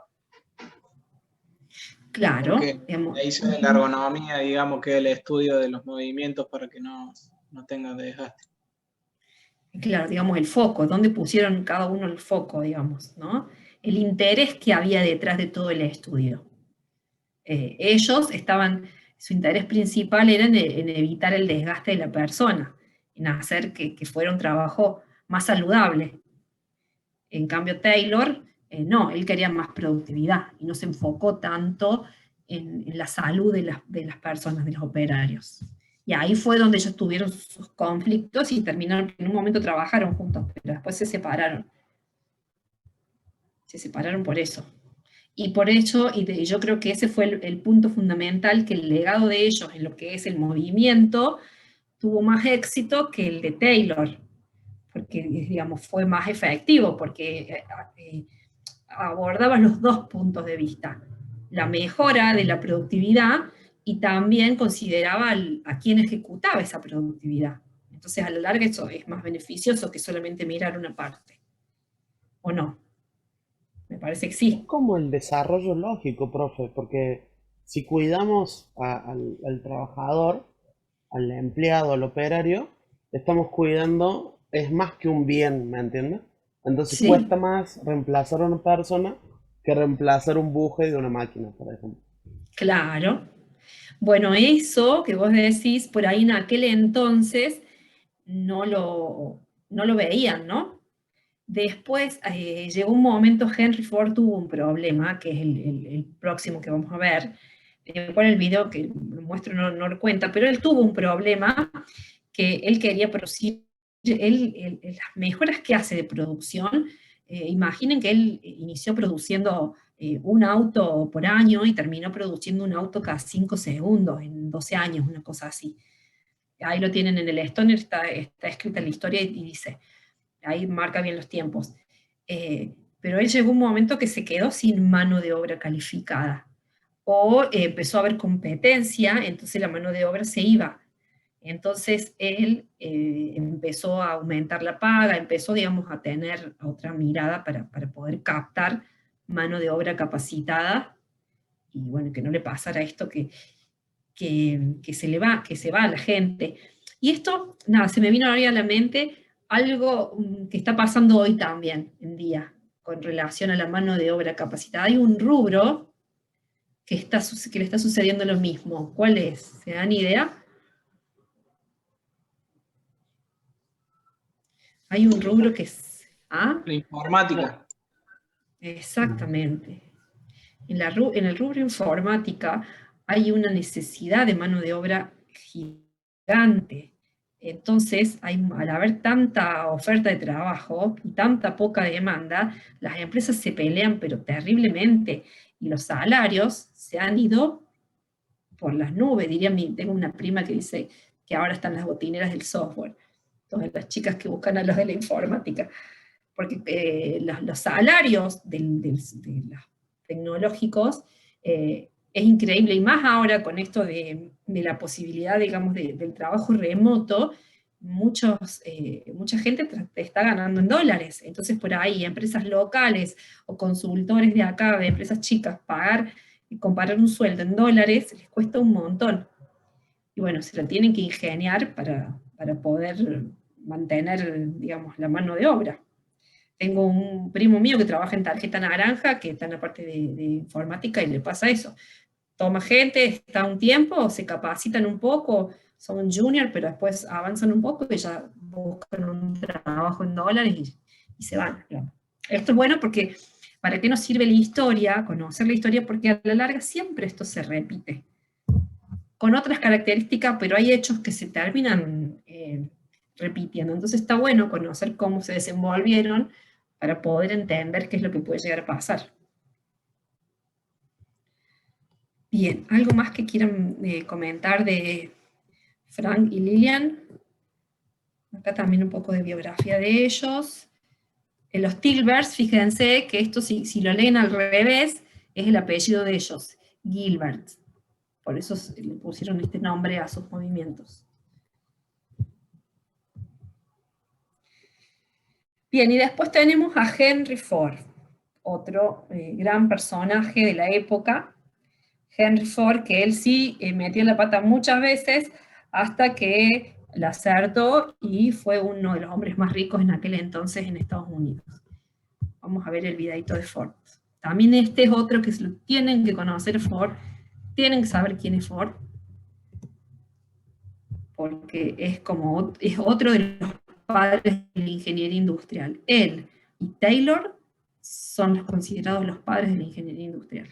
Claro. Porque ahí se ve la ergonomía, digamos que el estudio de los movimientos para que no tenga desgaste. Claro, digamos, el foco, dónde pusieron cada uno el foco, digamos, ¿no? El interés que había detrás de todo el estudio. Ellos estaban, su interés principal era en evitar el desgaste de la persona, en hacer que fuera un trabajo más saludable. En cambio, Taylor, no, él quería más productividad y no se enfocó tanto en la salud de las personas, de los operarios. Y ahí fue donde ellos tuvieron sus conflictos y terminaron, en un momento trabajaron juntos, pero después se separaron. Se separaron por eso. Y por eso, yo creo que ese fue el punto fundamental, que el legado de ellos en lo que es el movimiento tuvo más éxito que el de Taylor, porque, digamos, fue más efectivo, porque abordaba los dos puntos de vista. La mejora de la productividad y también consideraba a quién ejecutaba esa productividad. Entonces, a la larga, eso es más beneficioso que solamente mirar una parte. ¿O no? Me parece que sí. Es como el desarrollo lógico, profe, porque si cuidamos al trabajador, al empleado, al operario, estamos cuidando, es más que un bien, ¿me entiendes? Entonces Sí. cuesta más reemplazar a una persona que reemplazar un buje de una máquina, por ejemplo. Claro. Bueno, eso que vos decís, por ahí en aquel entonces no lo veían, ¿no? Después llegó un momento, Henry Ford tuvo un problema, que es el próximo que vamos a ver, cual el video que muestro no lo cuenta, pero él tuvo un problema que él quería producir, las mejoras que hace de producción, imaginen que él inició produciendo un auto por año y terminó produciendo un auto cada 5 segundos, en 12 años, una cosa así. Ahí lo tienen en el Stoner, está escrita la historia y dice, ahí marca bien los tiempos. Pero él llegó un momento que se quedó sin mano de obra calificada, o empezó a haber competencia, entonces la mano de obra se iba. Entonces él empezó a aumentar la paga, empezó, digamos, a tener otra mirada para poder captar mano de obra capacitada, y bueno, que no le pasara esto que se va a la gente. Y esto, nada, se me vino ahora a la mente algo que está pasando hoy también en día, con relación a la mano de obra capacitada. Hay un rubro que le está sucediendo lo mismo. ¿Cuál es? ¿Se dan idea? Hay un rubro que es... ¿Ah? La informática. Exactamente. En el rubro informática hay una necesidad de mano de obra gigante. Entonces, al haber tanta oferta de trabajo y tanta poca demanda, las empresas se pelean, pero terriblemente, y los salarios se han ido por las nubes. Tengo una prima que dice que ahora están las botineras del software, todas las chicas que buscan a los de la informática, porque los salarios de los tecnológicos es increíble, y más ahora con esto de la posibilidad, digamos, del trabajo remoto, mucha gente está ganando en dólares. Entonces, por ahí, empresas locales o consultores de acá, de empresas chicas, comparar un sueldo en dólares les cuesta un montón. Y bueno, se lo tienen que ingeniar para poder mantener, digamos, la mano de obra. Tengo un primo mío que trabaja en tarjeta naranja, que está en la parte de informática, y le pasa eso. Toma gente, está un tiempo, se capacitan un poco, son junior, pero después avanzan un poco y ya buscan un trabajo en dólares y se van. Digamos. Esto es bueno porque, ¿para qué nos sirve la historia? Conocer la historia, porque a la larga siempre esto se repite. Con otras características, pero hay hechos que se terminan repitiendo. Entonces está bueno conocer cómo se desenvolvieron para poder entender qué es lo que puede llegar a pasar. Bien, ¿algo más que quieran comentar de Frank y Lillian? Acá también un poco de biografía de ellos. En los Tilbers, fíjense que esto, si lo leen al revés, es el apellido de ellos, Gilbert. Por eso le pusieron este nombre a sus movimientos. Bien, y después tenemos a Henry Ford, otro gran personaje de la época. Henry Ford, que él sí metió la pata muchas veces hasta que la acertó y fue uno de los hombres más ricos en aquel entonces en Estados Unidos. Vamos a ver el videito de Ford. También este es otro que tienen que conocer Ford, tienen que saber quién es Ford, porque es otro de los padres de la ingeniería industrial. Él y Taylor son los considerados los padres de la ingeniería industrial.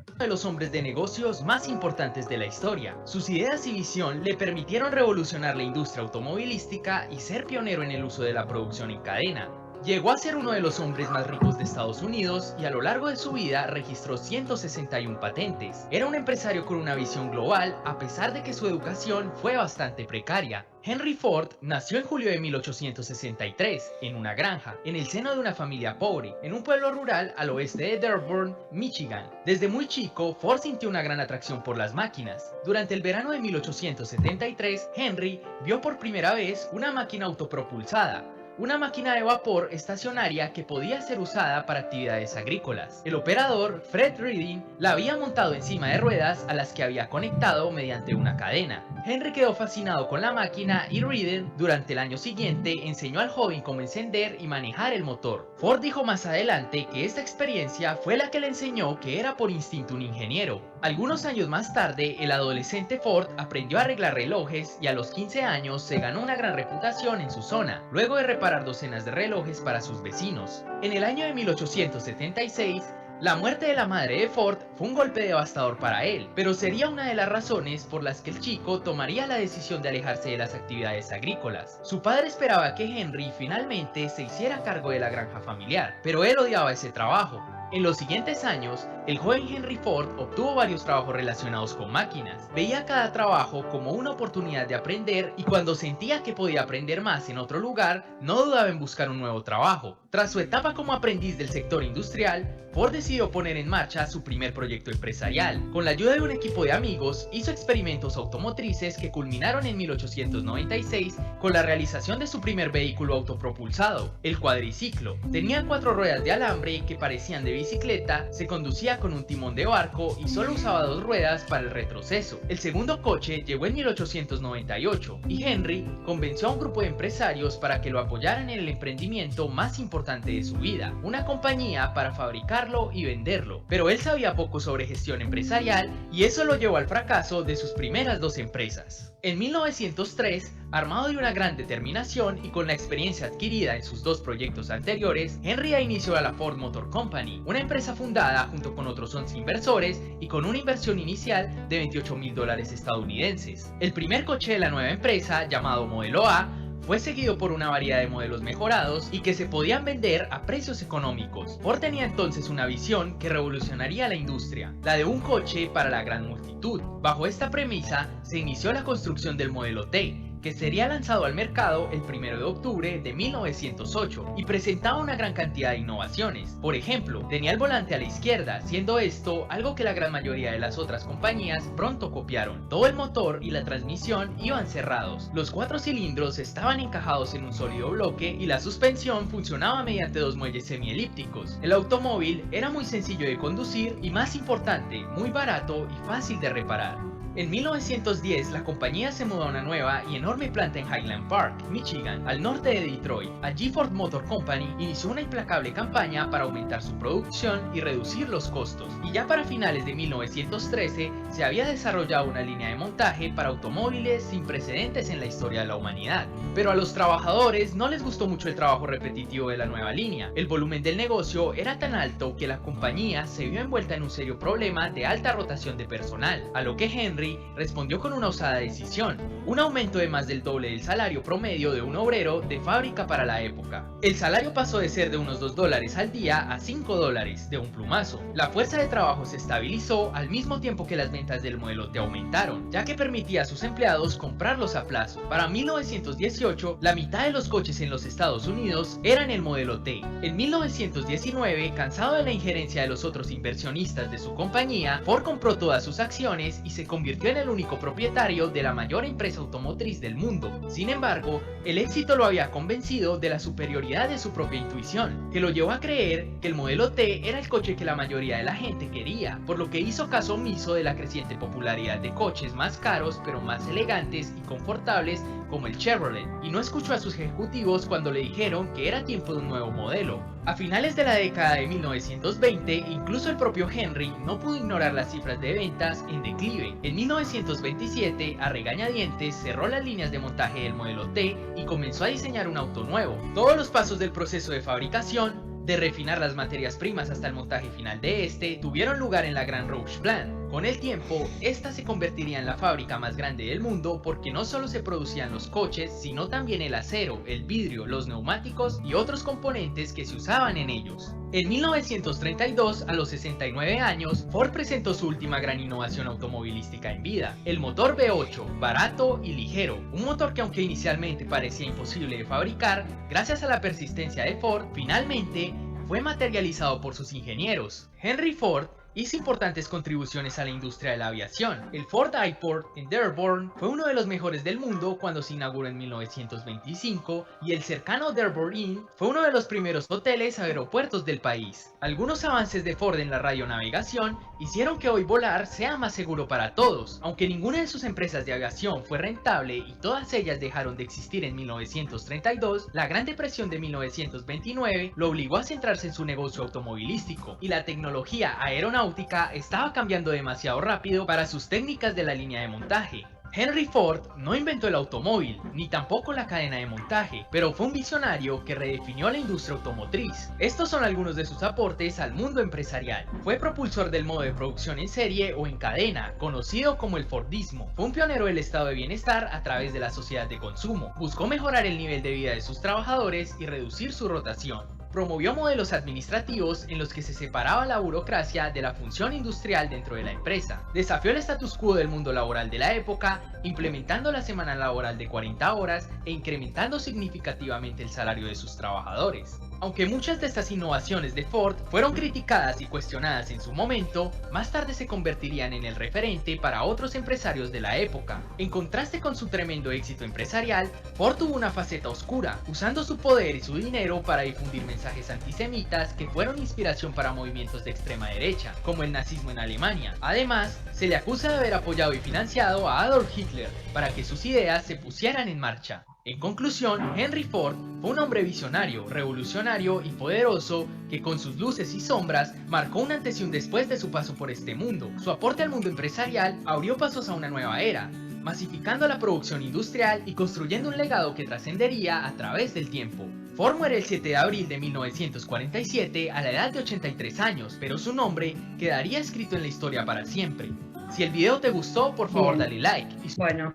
Uno de los hombres de negocios más importantes de la historia. Sus ideas y visión le permitieron revolucionar la industria automovilística y ser pionero en el uso de la producción en cadena. Llegó a ser uno de los hombres más ricos de Estados Unidos y a lo largo de su vida registró 161 patentes. Era un empresario con una visión global a pesar de que su educación fue bastante precaria. Henry Ford nació en julio de 1863 en una granja, en el seno de una familia pobre, en un pueblo rural al oeste de Dearborn, Michigan. Desde muy chico, Ford sintió una gran atracción por las máquinas. Durante el verano de 1873, Henry vio por primera vez una máquina autopropulsada, una máquina de vapor estacionaria que podía ser usada para actividades agrícolas. El operador, Fred Reading, la había montado encima de ruedas a las que había conectado mediante una cadena. Henry quedó fascinado con la máquina y Reading, durante el año siguiente, enseñó al joven cómo encender y manejar el motor. Ford dijo más adelante que esta experiencia fue la que le enseñó que era por instinto un ingeniero. Algunos años más tarde, el adolescente Ford aprendió a arreglar relojes y a los 15 años se ganó una gran reputación en su zona, luego de reparar docenas de relojes para sus vecinos. En el año de 1876, la muerte de la madre de Ford fue un golpe devastador para él, pero sería una de las razones por las que el chico tomaría la decisión de alejarse de las actividades agrícolas. Su padre esperaba que Henry finalmente se hiciera cargo de la granja familiar, pero él odiaba ese trabajo. En los siguientes años, el joven Henry Ford obtuvo varios trabajos relacionados con máquinas. Veía cada trabajo como una oportunidad de aprender y cuando sentía que podía aprender más en otro lugar, no dudaba en buscar un nuevo trabajo. Tras su etapa como aprendiz del sector industrial, Ford decidió poner en marcha su primer proyecto empresarial. Con la ayuda de un equipo de amigos, hizo experimentos automotrices que culminaron en 1896 con la realización de su primer vehículo autopropulsado, el cuadriciclo. Tenía 4 ruedas de alambre que parecían de bicicleta, se conducía con un timón de barco y solo usaba 2 ruedas para el retroceso. El segundo coche llegó en 1898 y Henry convenció a un grupo de empresarios para que lo apoyaran en el emprendimiento más importante de su vida, una compañía para fabricarlo y venderlo. Pero él sabía poco sobre gestión empresarial y eso lo llevó al fracaso de sus primeras 2 empresas. En 1903, armado de una gran determinación y con la experiencia adquirida en sus 2 proyectos anteriores, Henry inició a la Ford Motor Company, una empresa fundada junto con otros 11 inversores y con una inversión inicial de $28,000 estadounidenses. El primer coche de la nueva empresa, llamado Modelo A, fue seguido por una variedad de modelos mejorados y que se podían vender a precios económicos. Ford tenía entonces una visión que revolucionaría la industria, la de un coche para la gran multitud. Bajo esta premisa, se inició la construcción del Modelo T, que sería lanzado al mercado el 1 de octubre de 1908 y presentaba una gran cantidad de innovaciones. Por ejemplo, tenía el volante a la izquierda, siendo esto algo que la gran mayoría de las otras compañías pronto copiaron. Todo el motor y la transmisión iban cerrados, los 4 cilindros estaban encajados en un sólido bloque y la suspensión funcionaba mediante 2 muelles semielípticos. El automóvil era muy sencillo de conducir y, más importante, muy barato y fácil de reparar. En 1910, la compañía se mudó a una nueva y enorme planta en Highland Park, Michigan, al norte de Detroit. Allí Ford Motor Company inició una implacable campaña para aumentar su producción y reducir los costos. Y ya para finales de 1913, se había desarrollado una línea de montaje para automóviles sin precedentes en la historia de la humanidad. Pero a los trabajadores no les gustó mucho el trabajo repetitivo de la nueva línea. El volumen del negocio era tan alto que la compañía se vio envuelta en un serio problema de alta rotación de personal, a lo que Henry respondió con una osada decisión: un aumento de más del doble del salario promedio de un obrero de fábrica para la época. El salario pasó de ser de unos $2 al día a $5 de un plumazo. La fuerza de trabajo se estabilizó al mismo tiempo que las ventas del Modelo T aumentaron, ya que permitía a sus empleados comprarlos a plazo. Para 1918, la mitad de los coches en los Estados Unidos eran el Modelo T. En 1919, cansado de la injerencia de los otros inversionistas de su compañía, Ford compró todas sus acciones y se convirtió convirtió en el único propietario de la mayor empresa automotriz del mundo. Sin embargo, el éxito lo había convencido de la superioridad de su propia intuición, que lo llevó a creer que el modelo T era el coche que la mayoría de la gente quería, por lo que hizo caso omiso de la creciente popularidad de coches más caros pero más elegantes y confortables como el Chevrolet, y no escuchó a sus ejecutivos cuando le dijeron que era tiempo de un nuevo modelo. A finales de la década de 1920, incluso el propio Henry no pudo ignorar las cifras de ventas en declive. En 1927, a regañadientes, cerró las líneas de montaje del modelo T y comenzó a diseñar un auto nuevo. Todos los pasos del proceso de fabricación, de refinar las materias primas hasta el montaje final de este, tuvieron lugar en la Gran Rouge Plant. Con el tiempo, esta se convertiría en la fábrica más grande del mundo porque no solo se producían los coches, sino también el acero, el vidrio, los neumáticos y otros componentes que se usaban en ellos. En 1932, a los 69 años, Ford presentó su última gran innovación automovilística en vida, el motor V8, barato y ligero, un motor que aunque inicialmente parecía imposible de fabricar, gracias a la persistencia de Ford, finalmente fue materializado por sus ingenieros. Henry Ford hizo importantes contribuciones a la industria de la aviación. El Ford Airport en Dearborn fue uno de los mejores del mundo cuando se inauguró en 1925 y el cercano Dearborn Inn fue uno de los primeros hoteles aeropuertos del país. Algunos avances de Ford en la radionavegación hicieron que hoy volar sea más seguro para todos. Aunque ninguna de sus empresas de aviación fue rentable y todas ellas dejaron de existir en 1932, la Gran Depresión de 1929 lo obligó a centrarse en su negocio automovilístico y la tecnología aeronáutica estaba cambiando demasiado rápido para sus técnicas de la línea de montaje. Henry Ford no inventó el automóvil, ni tampoco la cadena de montaje, pero fue un visionario que redefinió la industria automotriz. Estos son algunos de sus aportes al mundo empresarial. Fue propulsor del modo de producción en serie o en cadena, conocido como el Fordismo. Fue un pionero del estado de bienestar a través de la sociedad de consumo. Buscó mejorar el nivel de vida de sus trabajadores y reducir su rotación. Promovió modelos administrativos en los que se separaba la burocracia de la función industrial dentro de la empresa. Desafió el status quo del mundo laboral de la época, implementando la semana laboral de 40 horas e incrementando significativamente el salario de sus trabajadores. Aunque muchas de estas innovaciones de Ford fueron criticadas y cuestionadas en su momento, más tarde se convertirían en el referente para otros empresarios de la época. En contraste con su tremendo éxito empresarial, Ford tuvo una faceta oscura, usando su poder y su dinero para difundir mensajes antisemitas que fueron inspiración para movimientos de extrema derecha, como el nazismo en Alemania. Además, se le acusa de haber apoyado y financiado a Adolf Hitler para que sus ideas se pusieran en marcha. En conclusión, Henry Ford fue un hombre visionario, revolucionario y poderoso que con sus luces y sombras marcó un antes y un después de su paso por este mundo. Su aporte al mundo empresarial abrió pasos a una nueva era, masificando la producción industrial y construyendo un legado que trascendería a través del tiempo. Ford muere el 7 de abril de 1947 a la edad de 83 años, pero su nombre quedaría escrito en la historia para siempre. Si el video te gustó, por favor dale like. Bueno,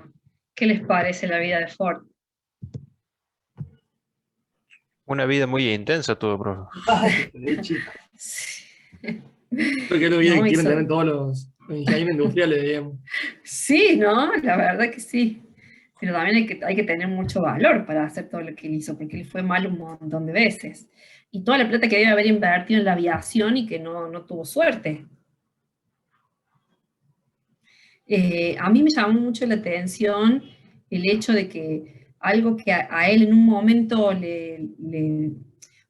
¿qué les parece la vida de Ford? Una vida muy intensa tuvo, profe. Creo que es lo que quieren tener todos los ingenieros industriales, digamos. Sí, ¿no? La verdad que sí. Pero también hay que tener mucho valor para hacer todo lo que él hizo, porque él fue mal un montón de veces. Y toda la plata que debe haber invertido en la aviación y que no tuvo suerte. A mí me llamó mucho la atención el hecho de que algo que a él en un momento le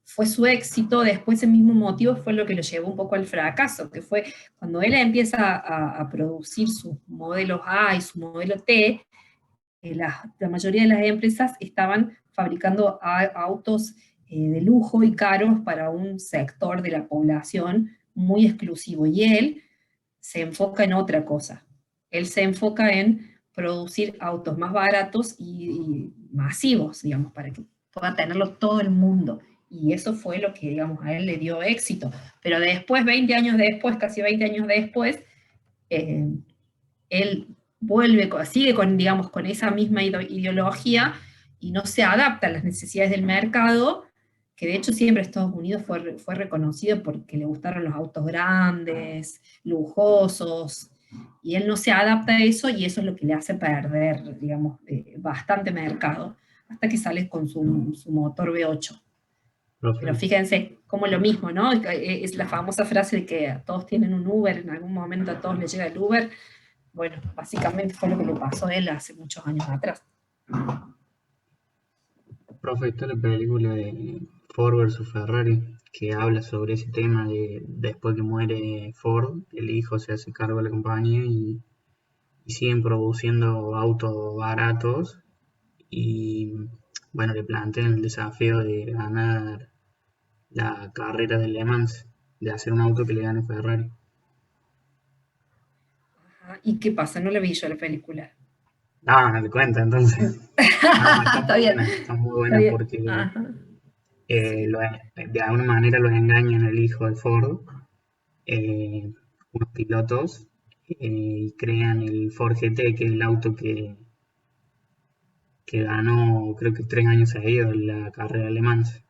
fue su éxito, después el mismo motivo fue lo que lo llevó un poco al fracaso, que fue cuando él empieza a producir sus modelos A y su modelo T, la mayoría de las empresas estaban fabricando autos de lujo y caros para un sector de la población muy exclusivo, y él se enfoca en otra cosa. Él se enfoca en producir autos más baratos y masivos, digamos, para que pueda tenerlo todo el mundo. Y eso fue lo que, digamos, a él le dio éxito. Pero después, 20 años después, casi 20 años después, él sigue con, digamos, con esa misma ideología y no se adapta a las necesidades del mercado, que de hecho siempre Estados Unidos fue reconocido porque le gustaron los autos grandes, lujosos, y él no se adapta a eso, y eso es lo que le hace perder, digamos, bastante mercado, hasta que sale con su motor V8. Pero fíjense, como lo mismo, ¿no? Es la famosa frase de que todos tienen un Uber, en algún momento a todos les llega el Uber, bueno, básicamente fue lo que le pasó a él hace muchos años atrás. Profe, está la película de Ford versus Ferrari, que habla sobre ese tema de después que muere Ford, el hijo se hace cargo de la compañía y siguen produciendo autos baratos y bueno, le plantean el desafío de ganar la carrera de Le Mans, de hacer un auto que le gane Ferrari. ¿Y qué pasa? No la vi yo la película. No, no te cuento entonces. No, Está bien. Está muy buena porque de alguna manera los engañan el hijo de Ford, unos pilotos, y crean el Ford GT, que es el auto que ganó creo que 3 años seguidos en la carrera de Le Mans.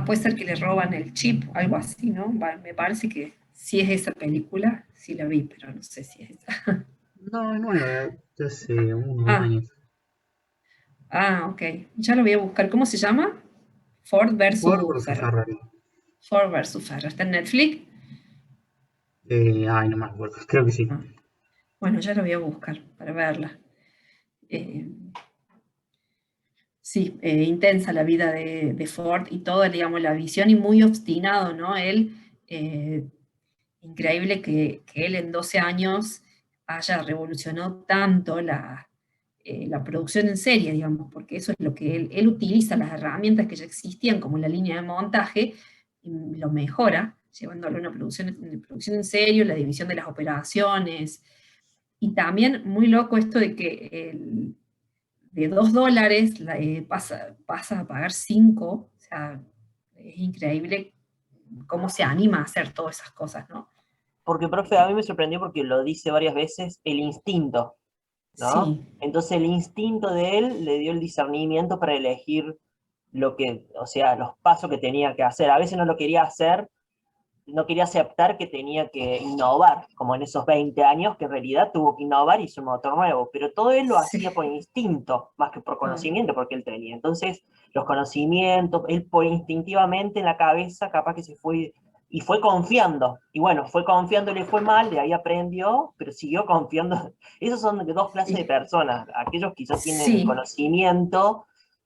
Puede ser que le roban el chip, algo así, ¿no? Me parece que sí es esa película, sí la vi, pero no sé si es esa. No, no, hace unos años. Ok. Ya lo voy a buscar. ¿Cómo se llama? Ford versus Ferrari. Ford versus Ferrari. ¿Está en Netflix? No me acuerdo. Creo que sí. Bueno, ya lo voy a buscar para verla. Sí, intensa la vida de Ford y toda, digamos, la visión y muy obstinado, ¿no? Él, increíble que él en 12 años haya revolucionado tanto la producción en serie, digamos, porque eso es lo que él utiliza, las herramientas que ya existían, como la línea de montaje, y lo mejora, llevándolo a una producción en serio, la división de las operaciones, y también muy loco esto de que de $2 pasa a pagar 5, o sea, es increíble cómo se anima a hacer todas esas cosas, ¿no? Porque, profe, a mí me sorprendió porque lo dice varias veces, el instinto, ¿no? Sí. Entonces el instinto de él le dio el discernimiento para elegir lo que, o sea, los pasos que tenía que hacer. A veces no lo quería hacer, no quería aceptar que tenía que innovar, como en esos 20 años, que en realidad tuvo que innovar y hizo un motor nuevo, pero todo él lo hacía por instinto, más que por conocimiento, porque él tenía. Entonces, los conocimientos, él por instintivamente en la cabeza, capaz que se fue, y fue confiando, y bueno, fue confiando, le fue mal, de ahí aprendió, pero siguió confiando. Esos son dos clases de personas, aquellos que ya tienen el conocimiento,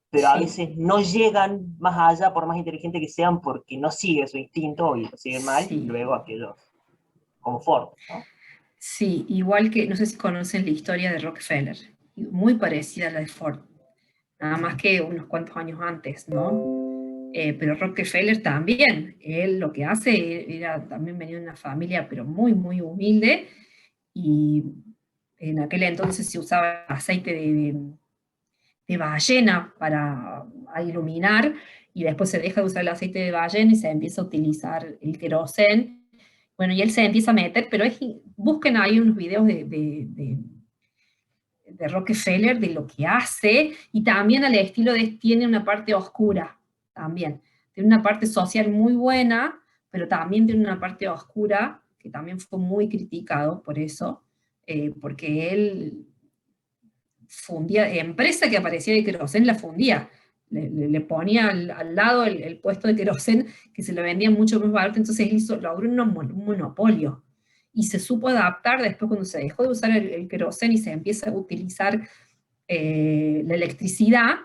pero a veces no llegan más allá, por más inteligente que sean, porque no sigue su instinto y lo sigue mal, y luego aquellos confort, ¿no? Sí, igual que, no sé si conocen la historia de Rockefeller, muy parecida a la de Ford, nada más que unos cuantos años antes, ¿no? Pero Rockefeller también, él lo que hace era también venir de una familia, pero muy, muy humilde, y en aquel entonces se usaba aceite de ballena para iluminar, y después se deja de usar el aceite de ballena y se empieza a utilizar el querosén. Bueno, y él se empieza a meter, pero busquen ahí unos videos de Rockefeller, de lo que hace, y también al estilo tiene una parte oscura, también. Tiene una parte social muy buena, pero también tiene una parte oscura, que también fue muy criticado por eso, porque él fundía, empresa que aparecía de querosén la fundía, le ponía al lado el puesto de querosén que se lo vendía mucho más barato, entonces él logró un monopolio, y se supo adaptar después cuando se dejó de usar el querosén y se empieza a utilizar la electricidad,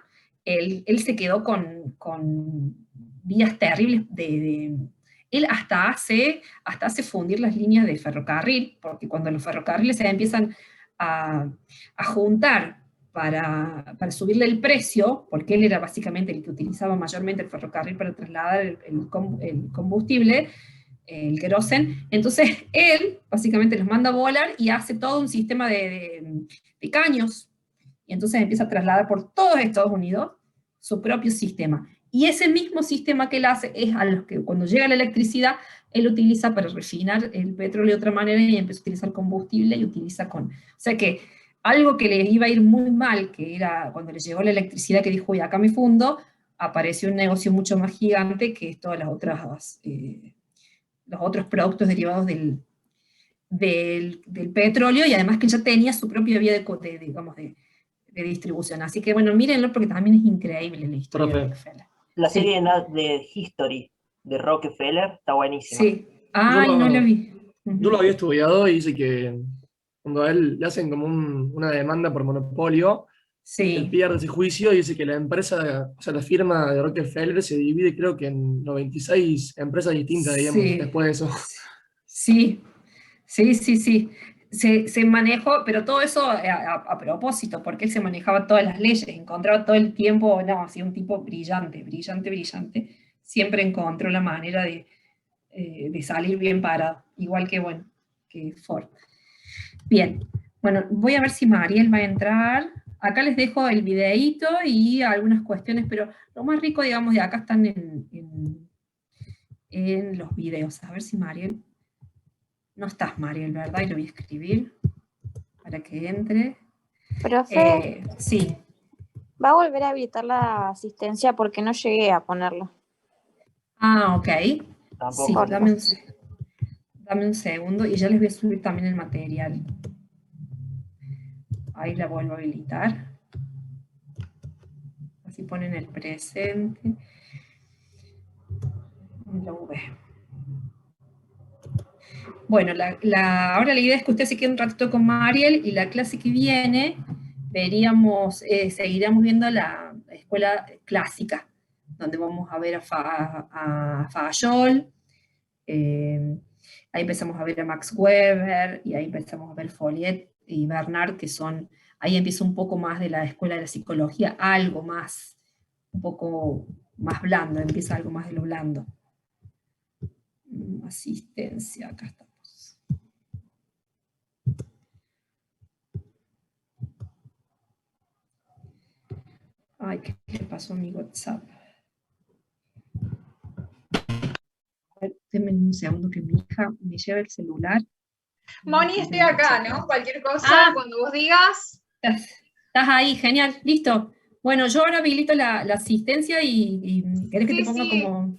él se quedó con vías terribles él hasta hace fundir las líneas de ferrocarril, porque cuando los ferrocarriles se empiezan a juntar para subirle el precio, porque él era básicamente el que utilizaba mayormente el ferrocarril para trasladar el combustible, el querosén, entonces él básicamente los manda a volar y hace todo un sistema de caños, y entonces empieza a trasladar por todo Estados Unidos su propio sistema. Y ese mismo sistema que él hace es a los que cuando llega la electricidad, él utiliza para refinar el petróleo de otra manera y empieza a utilizar combustible y utiliza o sea que algo que les iba a ir muy mal, que era cuando le llegó la electricidad, que dijo, uy, acá me fundo, apareció un negocio mucho más gigante que todas las otras, los otros productos derivados del petróleo, y además que ya tenía su propia vía de distribución. Así que bueno, mírenlo porque también es increíble la historia de Rockefeller. La serie de History de Rockefeller está buenísima. Sí. Ay, no la vi. Yo lo había estudiado y dice que Cuando a él le hacen como una demanda por monopolio, Sí. él pierde ese juicio y dice que la empresa, o sea, la firma de Rockefeller se divide creo que en 96 empresas distintas, digamos, Sí. después de eso. Sí, sí. Se manejó, pero todo eso a propósito, porque él se manejaba todas las leyes, encontraba todo el tiempo, no, así un tipo brillante, siempre encontró la manera de salir bien parado, igual que, bueno, que Ford. Bien, bueno, voy a ver si Mariel va a entrar. Acá les dejo el videíto y algunas cuestiones, pero lo más rico, digamos, de acá están en los videos. A ver si Mariel... No estás, Mariel, ¿verdad? Y lo voy a escribir para que entre. Profe, Sí. va a volver a habilitar la asistencia porque no llegué a ponerlo. Ah, ok. Tampoco. Sí, dame un segundo y ya les voy a subir también el material. Ahí la vuelvo a habilitar. Así ponen el presente. La V. Bueno, ahora la idea es que usted se quede un ratito con Mariel y la clase que viene seguiríamos viendo la escuela clásica, donde vamos a ver a Fayol, ahí empezamos a ver a Max Weber, y ahí empezamos a ver Folliet y Bernard, ahí empieza un poco más de la escuela de la psicología, algo más, un poco más blando, empieza algo más de lo blando. Asistencia, acá estamos. Ay, ¿qué le pasó a mi WhatsApp? A ver, denme un segundo que mi hija me lleva el celular. Moni, estoy acá, ¿no? Cualquier cosa, cuando vos digas. Estás ahí, genial, listo. Bueno, yo ahora habilito la asistencia y ¿querés que te ponga como...?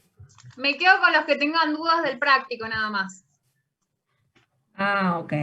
Me quedo con los que tengan dudas del práctico, nada más. Ah, ok.